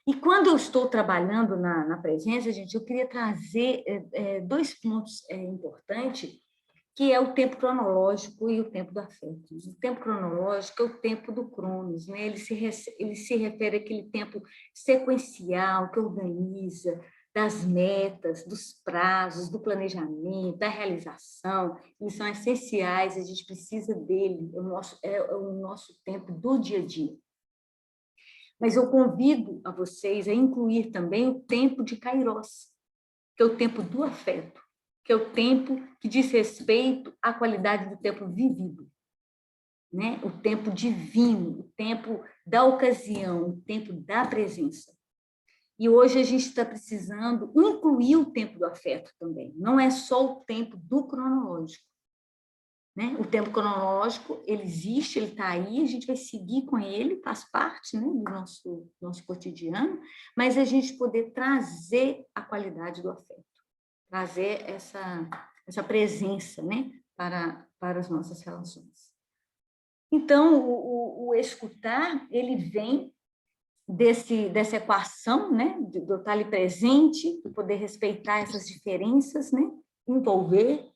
E quando eu estou trabalhando na presença, gente, eu queria trazer dois pontos importantes, que é o tempo cronológico e o tempo do afeto. O tempo cronológico é o tempo do Cronos, né? Ele se refere àquele tempo sequencial que organiza, das metas, dos prazos, do planejamento, da realização. Eles são essenciais, a gente precisa dele, é o nosso tempo do dia a dia. Mas eu convido a vocês a incluir também o tempo de Kairos, que é o tempo do afeto, que é o tempo que diz respeito à qualidade do tempo vivido, né? O tempo divino, o tempo da ocasião, o tempo da presença. E hoje a gente está precisando incluir o tempo do afeto também, não é só o tempo do cronológico, né? O tempo cronológico, ele existe, ele está aí, a gente vai seguir com ele, faz parte, né, do nosso cotidiano, mas a gente poder trazer a qualidade do afeto, trazer essa presença, né, para as nossas relações. Então, o escutar, ele vem dessa equação, né, de eu estar ali presente, de poder respeitar essas diferenças, né, envolver,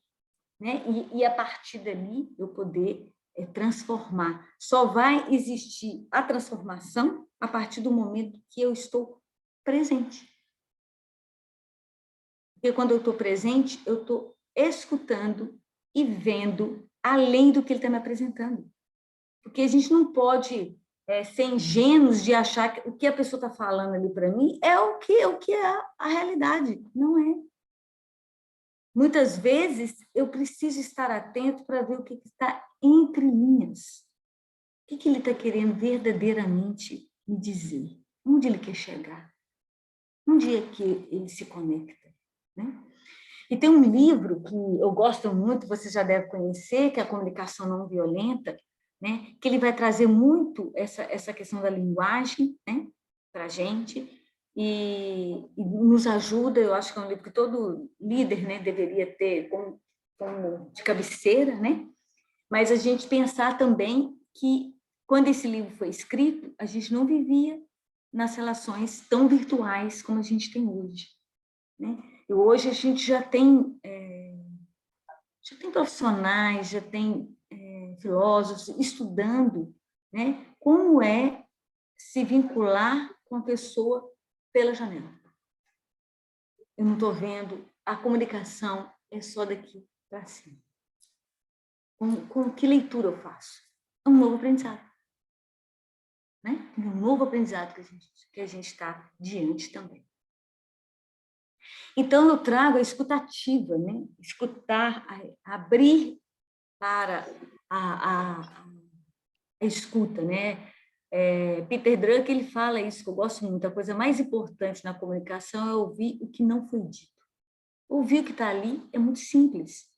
né, e a partir dali eu poder transformar. Só vai existir a transformação a partir do momento que eu estou presente. Porque quando eu estou presente, eu estou escutando e vendo além do que ele está me apresentando. Porque a gente não pode ser ingênuos de achar que o que a pessoa está falando ali para mim é o que é a realidade. Não é. Muitas vezes, eu preciso estar atento para ver o que está entre linhas. O que ele está querendo verdadeiramente me dizer? Onde ele quer chegar? Onde é que ele se conecta? Né? E tem um livro que eu gosto muito, você já deve conhecer, que é a Comunicação Não Violenta, né? Que ele vai trazer muito essa questão da linguagem, né, para a gente, e nos ajuda. Eu acho que é um livro que todo líder, né, deveria ter como de cabeceira, né? Mas a gente pensar também que, quando esse livro foi escrito, a gente não vivia nas relações tão virtuais como a gente tem hoje, né? E hoje a gente já tem profissionais, já tem filósofos estudando, né, como é se vincular com a pessoa pela janela. Eu não estou vendo, a comunicação é só daqui para cima. Com que leitura eu faço? É um novo aprendizado. Né? Um novo aprendizado que a gente está diante também. Então, eu trago a escutativa, né? Escutar, abrir para a escuta, né? Peter Drucker, ele fala isso, que eu gosto muito, a coisa mais importante na comunicação é ouvir o que não foi dito. Ouvir o que está ali é muito simples.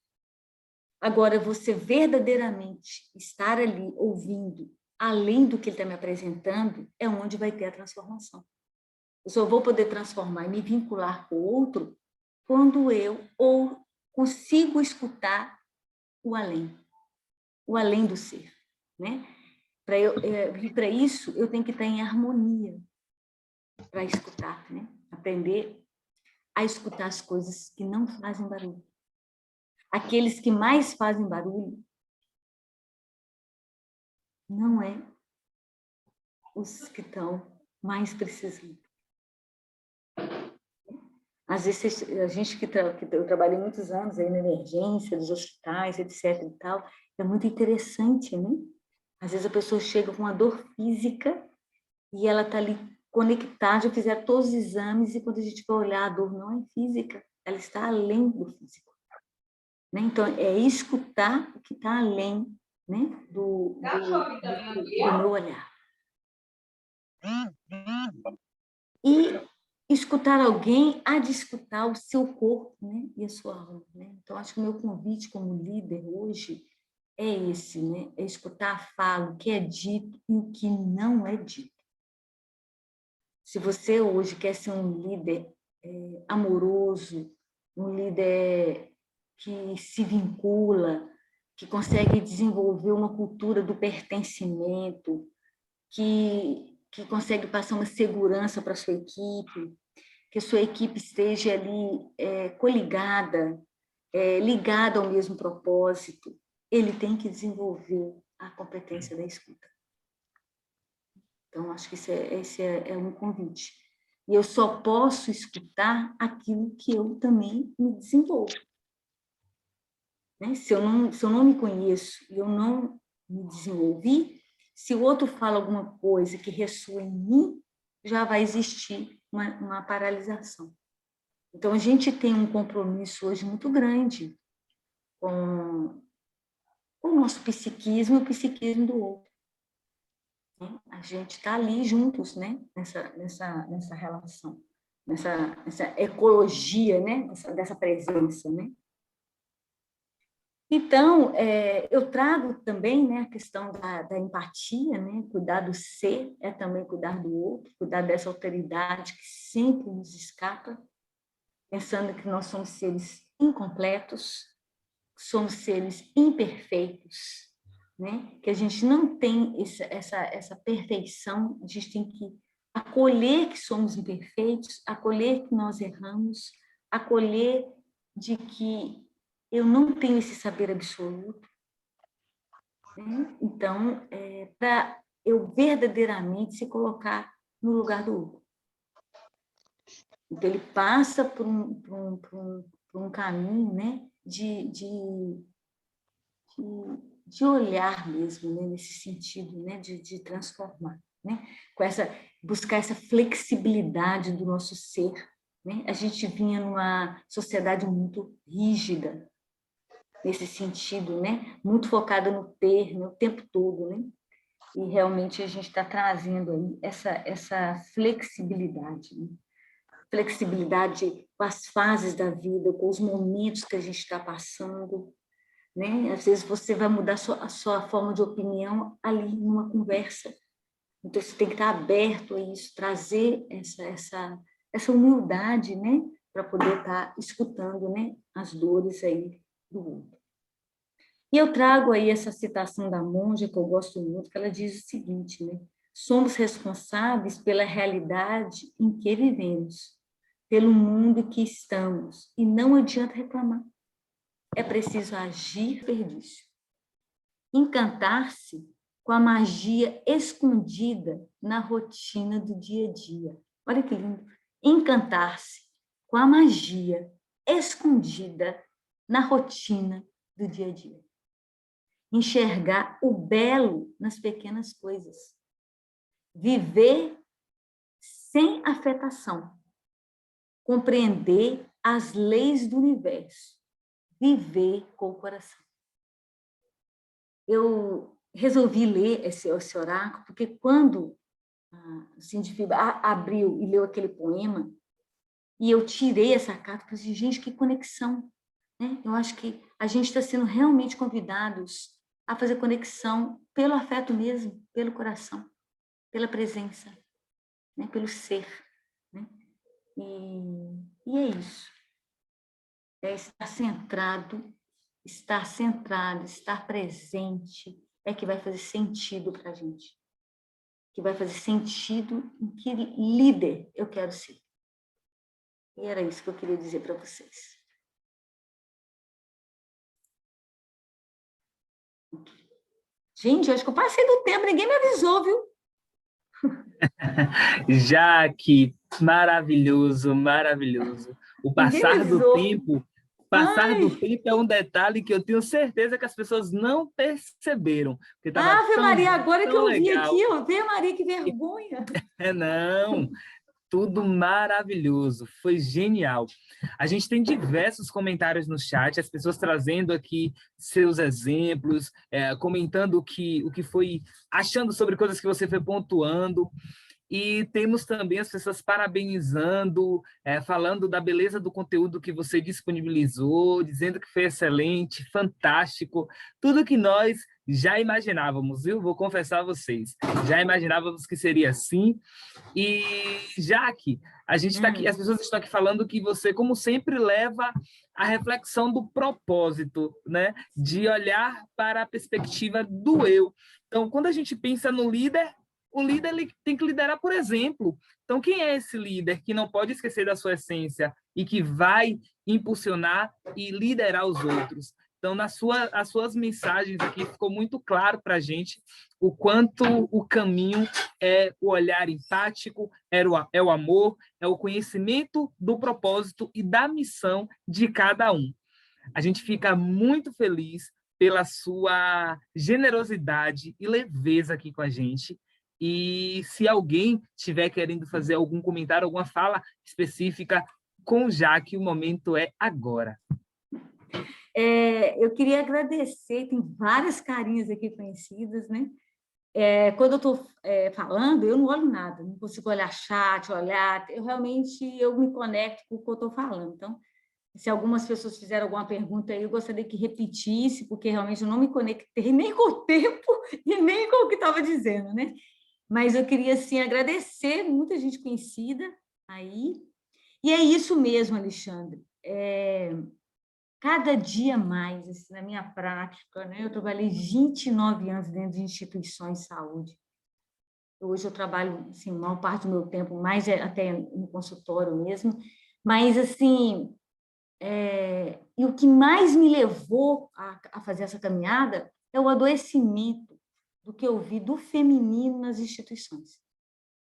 Agora, você verdadeiramente estar ali ouvindo, além do que ele está me apresentando, é onde vai ter a transformação. Eu só vou poder transformar e me vincular com o outro quando eu consigo escutar o além do ser, né? Para isso, eu tenho que estar em harmonia para escutar, né? Aprender a escutar as coisas que não fazem barulho. Aqueles que mais fazem barulho não é os que estão mais precisando. Às vezes, a gente que eu trabalhei muitos anos aí na emergência, dos hospitais, etc. e tal, é muito interessante, né? Às vezes a pessoa chega com uma dor física e ela está ali conectada, já fizeram todos os exames, e quando a gente vai olhar, a dor não é física, ela está além do físico. Né? Então, é escutar o que está além, né, do meu olhar. E escutar alguém há de escutar o seu corpo, né, e a sua alma. Né? Então, acho que o meu convite como líder hoje é esse, né? É escutar a fala, o que é dito e o que não é dito. Se você hoje quer ser um líder amoroso, um líder que se vincula, que consegue desenvolver uma cultura do pertencimento, que consegue passar uma segurança para a sua equipe, que a sua equipe esteja ali coligada, ligada ao mesmo propósito, ele tem que desenvolver a competência da escuta. Então, acho que esse é um convite. E eu só posso escutar aquilo que eu também me desenvolvo. Né? Se eu não me conheço e eu não me desenvolvi, se o outro fala alguma coisa que ressoa em mim, já vai existir uma paralisação. Então, a gente tem um compromisso hoje muito grande com o nosso psiquismo e o psiquismo do outro. A gente está ali juntos, né? nessa relação, nessa ecologia, né? dessa presença. Né? Então, eu trago também, né, a questão da empatia, né? Cuidar do ser é também cuidar do outro, cuidar dessa alteridade que sempre nos escapa, pensando que nós somos seres incompletos, somos seres imperfeitos, né? Que a gente não tem essa perfeição, a gente tem que acolher que somos imperfeitos, acolher que nós erramos, acolher de que eu não tenho esse saber absoluto. Né? Então, para eu verdadeiramente se colocar no lugar do outro. Então, ele passa por um caminho, né? de olhar mesmo, né? Nesse sentido, né? de transformar, né? Buscar essa flexibilidade do nosso ser. Né? A gente vinha numa sociedade muito rígida, nesse sentido, né? Muito focada no ter, né? O tempo todo. Né? E realmente a gente está trazendo aí essa flexibilidade. Né? Flexibilidade com as fases da vida, com os momentos que a gente está passando. Né? Às vezes você vai mudar a sua forma de opinião ali numa conversa. Então você tem que estar aberto a isso, trazer essa humildade, né? Para poder estar escutando, né? As dores aí do outro. E eu trago aí essa citação da monja, que eu gosto muito, que ela diz o seguinte, né? Somos responsáveis pela realidade em que vivemos, pelo mundo que estamos, e não adianta reclamar. É preciso agir desperdício. Encantar-se com a magia escondida na rotina do dia a dia. Olha que lindo. Encantar-se com a magia escondida na rotina do dia a dia. Enxergar o belo nas pequenas coisas. Viver sem afetação. Compreender as leis do universo. Viver com o coração. Eu resolvi ler esse oráculo, porque quando a Cindy Fiba abriu e leu aquele poema, e eu tirei essa carta, eu falei, gente, que conexão. Né? Eu acho que a gente está sendo realmente convidados a fazer conexão pelo afeto mesmo, pelo coração, pela presença, né? Pelo ser. Né? E é isso. É estar centrado, estar presente, é que vai fazer sentido para a gente. Que vai fazer sentido em que líder eu quero ser. E era isso que eu queria dizer para vocês. Gente, eu acho que eu passei do tempo, ninguém me avisou, viu? Jaque, maravilhoso, maravilhoso. O passar do tempo é um detalhe que eu tenho certeza que as pessoas não perceberam. Ave Maria, agora que eu vi legal. aqui, Ave Maria, que vergonha. Não, tudo maravilhoso, foi genial. A gente tem diversos comentários no chat, as pessoas trazendo aqui seus exemplos, comentando o que foi, achando sobre coisas que você foi pontuando. E temos também as pessoas parabenizando, falando da beleza do conteúdo que você disponibilizou, dizendo que foi excelente, fantástico, tudo que nós já imaginávamos, viu? Vou confessar a vocês, já imaginávamos que seria assim. E, Jaque, a gente está aqui, as pessoas estão aqui falando que você, como sempre, leva a reflexão do propósito, né? De olhar para a perspectiva do eu. Então, quando a gente pensa no líder, o líder ele tem que liderar por exemplo. Então, quem é esse líder que não pode esquecer da sua essência e que vai impulsionar e liderar os outros? Então, as suas mensagens aqui ficou muito claro para a gente o quanto o caminho é o olhar empático, é o amor, é o conhecimento do propósito e da missão de cada um. A gente fica muito feliz pela sua generosidade e leveza aqui com a gente. E se alguém estiver querendo fazer algum comentário, alguma fala específica com o Jaque, o momento é agora. Eu queria agradecer, tem várias carinhas aqui conhecidas, né? Quando eu estou falando, eu não olho nada, não consigo olhar chat, eu realmente me conecto com o que eu estou falando. Então, se algumas pessoas fizeram alguma pergunta aí, eu gostaria que repetisse, porque realmente eu não me conectei nem com o tempo e nem com o que estava dizendo, né? Mas eu queria, assim, agradecer muita gente conhecida aí. E é isso mesmo, Alexandre. Cada dia mais, assim, na minha prática, né? Eu trabalhei 29 anos dentro de instituições de saúde. Hoje eu trabalho, assim, a maior parte do meu tempo, mais até no consultório mesmo, mas, assim, e o que mais me levou a fazer essa caminhada é o adoecimento do que eu vi do feminino nas instituições.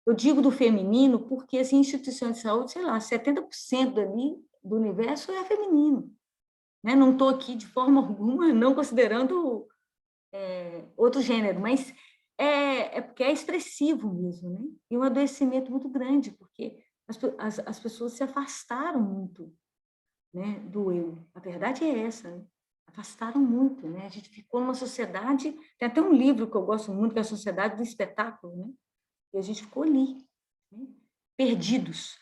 Eu digo do feminino porque as instituições de saúde, sei lá, 70% ali do universo é feminino. Né? Não estou aqui de forma alguma não considerando outro gênero, mas porque é expressivo mesmo, né? E um adoecimento muito grande, porque as pessoas se afastaram muito, né, do eu. A verdade é essa, né? Afastaram muito, né? A gente ficou numa sociedade, tem até um livro que eu gosto muito, que é a Sociedade do Espetáculo, né? E a gente ficou ali, né? Perdidos.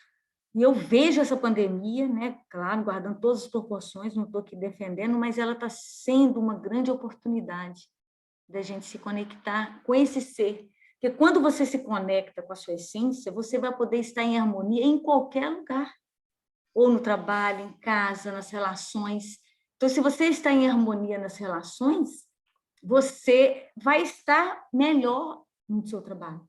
E eu vejo essa pandemia, né? Claro, guardando todas as proporções, não estou aqui defendendo, mas ela está sendo uma grande oportunidade da gente se conectar com esse ser. Porque quando você se conecta com a sua essência, você vai poder estar em harmonia em qualquer lugar, ou no trabalho, em casa, nas relações. Então, se você está em harmonia nas relações, você vai estar melhor no seu trabalho.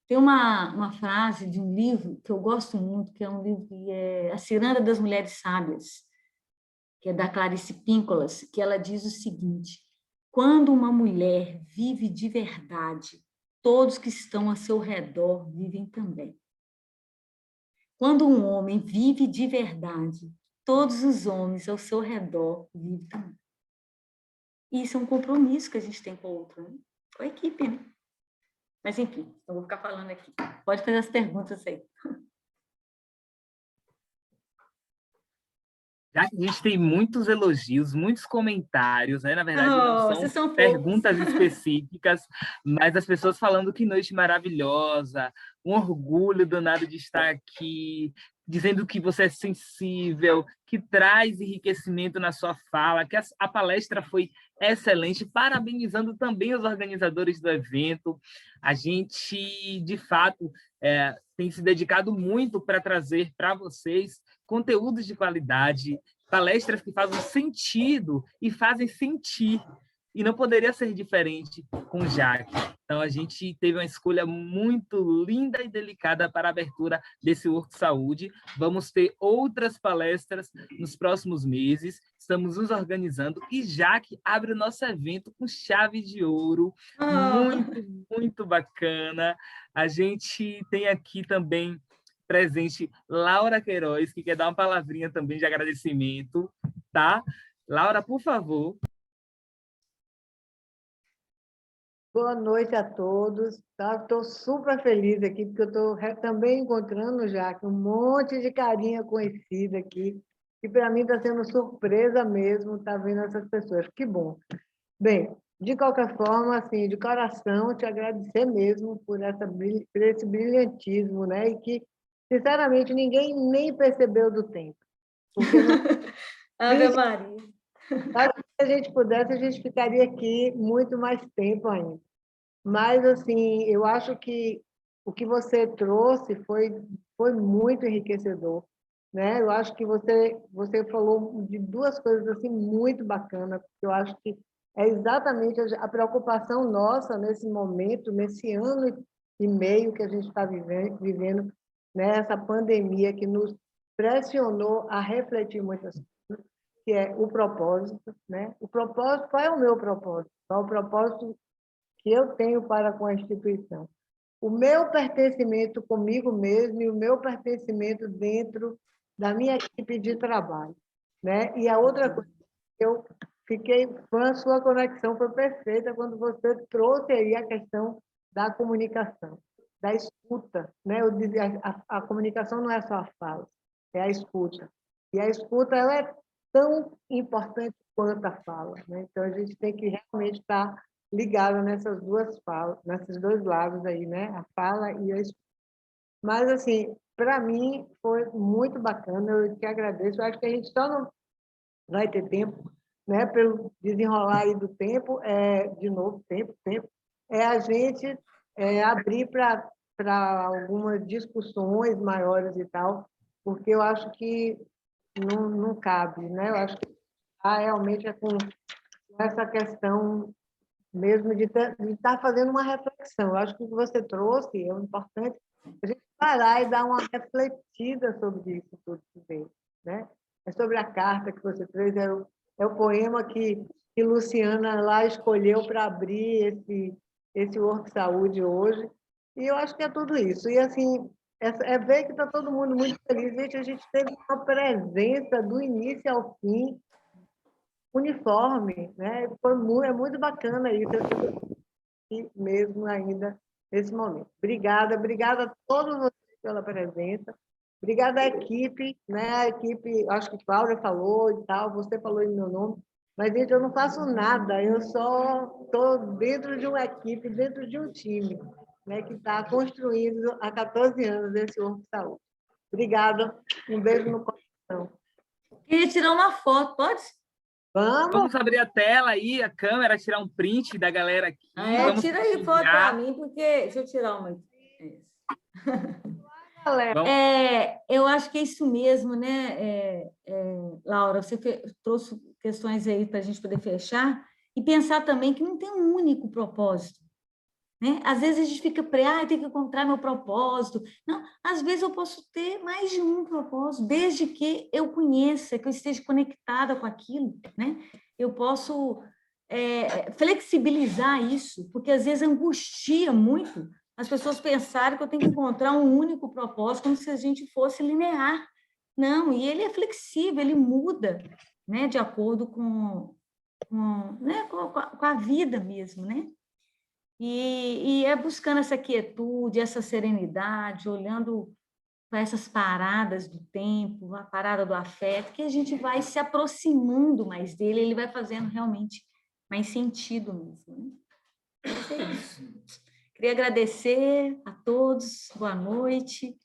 Tem uma frase de um livro que eu gosto muito, que é um livro que é A Ciranda das Mulheres Sábias, que é da Clarice Píncolas, que ela diz o seguinte: quando uma mulher vive de verdade, todos que estão a seu redor vivem também. Quando um homem vive de verdade, todos os homens ao seu redor vivem também. E isso é um compromisso que a gente tem com o outro, né? Com a equipe, né? Mas, enfim, eu vou ficar falando aqui. Pode fazer as perguntas aí. Já que a gente tem muitos elogios, muitos comentários, né? Na verdade, não Vocês são são fofos. perguntas específicas, mas as pessoas falando que noite maravilhosa, um orgulho danado de estar aqui, dizendo que você é sensível, que traz enriquecimento na sua fala, que a palestra foi excelente, parabenizando também os organizadores do evento. A gente, de fato, tem se dedicado muito para trazer para vocês conteúdos de qualidade, palestras que fazem sentido e fazem sentir. E não poderia ser diferente com o Jaque. Então, a gente teve uma escolha muito linda e delicada para a abertura desse Work Saúde. Vamos ter outras palestras nos próximos meses. Estamos nos organizando e Jaque abre o nosso evento com chave de ouro. Muito, muito bacana. A gente tem aqui também presente Laura Queiroz, que quer dar uma palavrinha também de agradecimento, tá? Laura, por favor. Boa noite a todos. Tá? Estou super feliz aqui, porque eu estou também encontrando já um monte de carinha conhecida aqui. E para mim está sendo surpresa mesmo estar vendo essas pessoas. Que bom. Bem, De qualquer forma, assim, de coração, te agradecer mesmo por esse brilhantismo, né? E que, sinceramente, ninguém nem percebeu do tempo. Porque não, Ave Maria. acho que se a gente pudesse, a gente ficaria aqui muito mais tempo ainda. Mas, assim, eu acho que o que você trouxe foi muito enriquecedor, né? Eu acho que você falou de duas coisas assim muito bacanas, porque eu acho que é exatamente a preocupação nossa nesse momento, nesse ano e meio que a gente está vivendo, né? Essa pandemia que nos pressionou a refletir muitas coisas, que é o propósito, né? O propósito, qual é o meu propósito? Qual é o propósito que eu tenho para com a instituição? O meu pertencimento comigo mesmo e o meu pertencimento dentro da minha equipe de trabalho, né? E a outra coisa, eu fiquei fã, sua conexão foi perfeita quando você trouxe aí a questão da comunicação, da escuta, né? Eu dizia, a comunicação não é só a fala, é a escuta. E a escuta ela é tão importante quanto a fala, né? Então a gente tem que realmente estar ligado nessas duas falas, nesses dois lados aí, né? A fala e a escuta. Mas, assim, para mim foi muito bacana, eu te agradeço. Eu acho que a gente só não vai ter tempo, né? Pelo desenrolar aí do tempo, de novo, tempo, é a gente abrir para algumas discussões maiores e tal, porque eu acho que não cabe, né? Eu acho que realmente é com essa questão mesmo de estar fazendo uma reflexão. Eu acho que o que você trouxe é importante a gente parar e dar uma refletida sobre isso tudo que veio, né? É sobre a carta que você fez, é o poema que Luciana lá escolheu para abrir esse Work Saúde hoje, e eu acho que é tudo isso. E, assim, ver que está todo mundo muito feliz. Gente, a gente teve uma presença do início ao fim, uniforme, né? É muito bacana isso, e mesmo ainda nesse momento. Obrigada a todos vocês pela presença. Obrigada à equipe, né? A equipe, acho que Cláudia falou e tal, você falou em meu nome, mas, gente, eu não faço nada, eu só estou dentro de uma equipe, dentro de um time, né? Que está construindo há 14 anos esse Work Saúde. Obrigada, um beijo no coração. Queria tirar uma foto, pode? Vamos abrir a tela aí, a câmera, tirar um print da galera aqui. Vamos Tira aí foto para mim, porque... Deixa eu tirar uma. Eu acho que é isso mesmo, né, Laura? Você trouxe questões aí para a gente poder fechar e pensar também que não tem um único propósito, né? Às vezes a gente fica tem que encontrar meu propósito. Não, às vezes eu posso ter mais de um propósito, desde que eu conheça, que eu esteja conectada com aquilo, né? Eu posso flexibilizar isso, porque às vezes angustia muito as pessoas pensarem que eu tenho que encontrar um único propósito, como se a gente fosse linear. Não, e ele é flexível, ele muda, né, de acordo com a vida mesmo, né? E é buscando essa quietude, essa serenidade, olhando para essas paradas do tempo, a parada do afeto, que a gente vai se aproximando mais dele, ele vai fazendo realmente mais sentido mesmo, né? Mas é isso. Queria agradecer a todos, boa noite.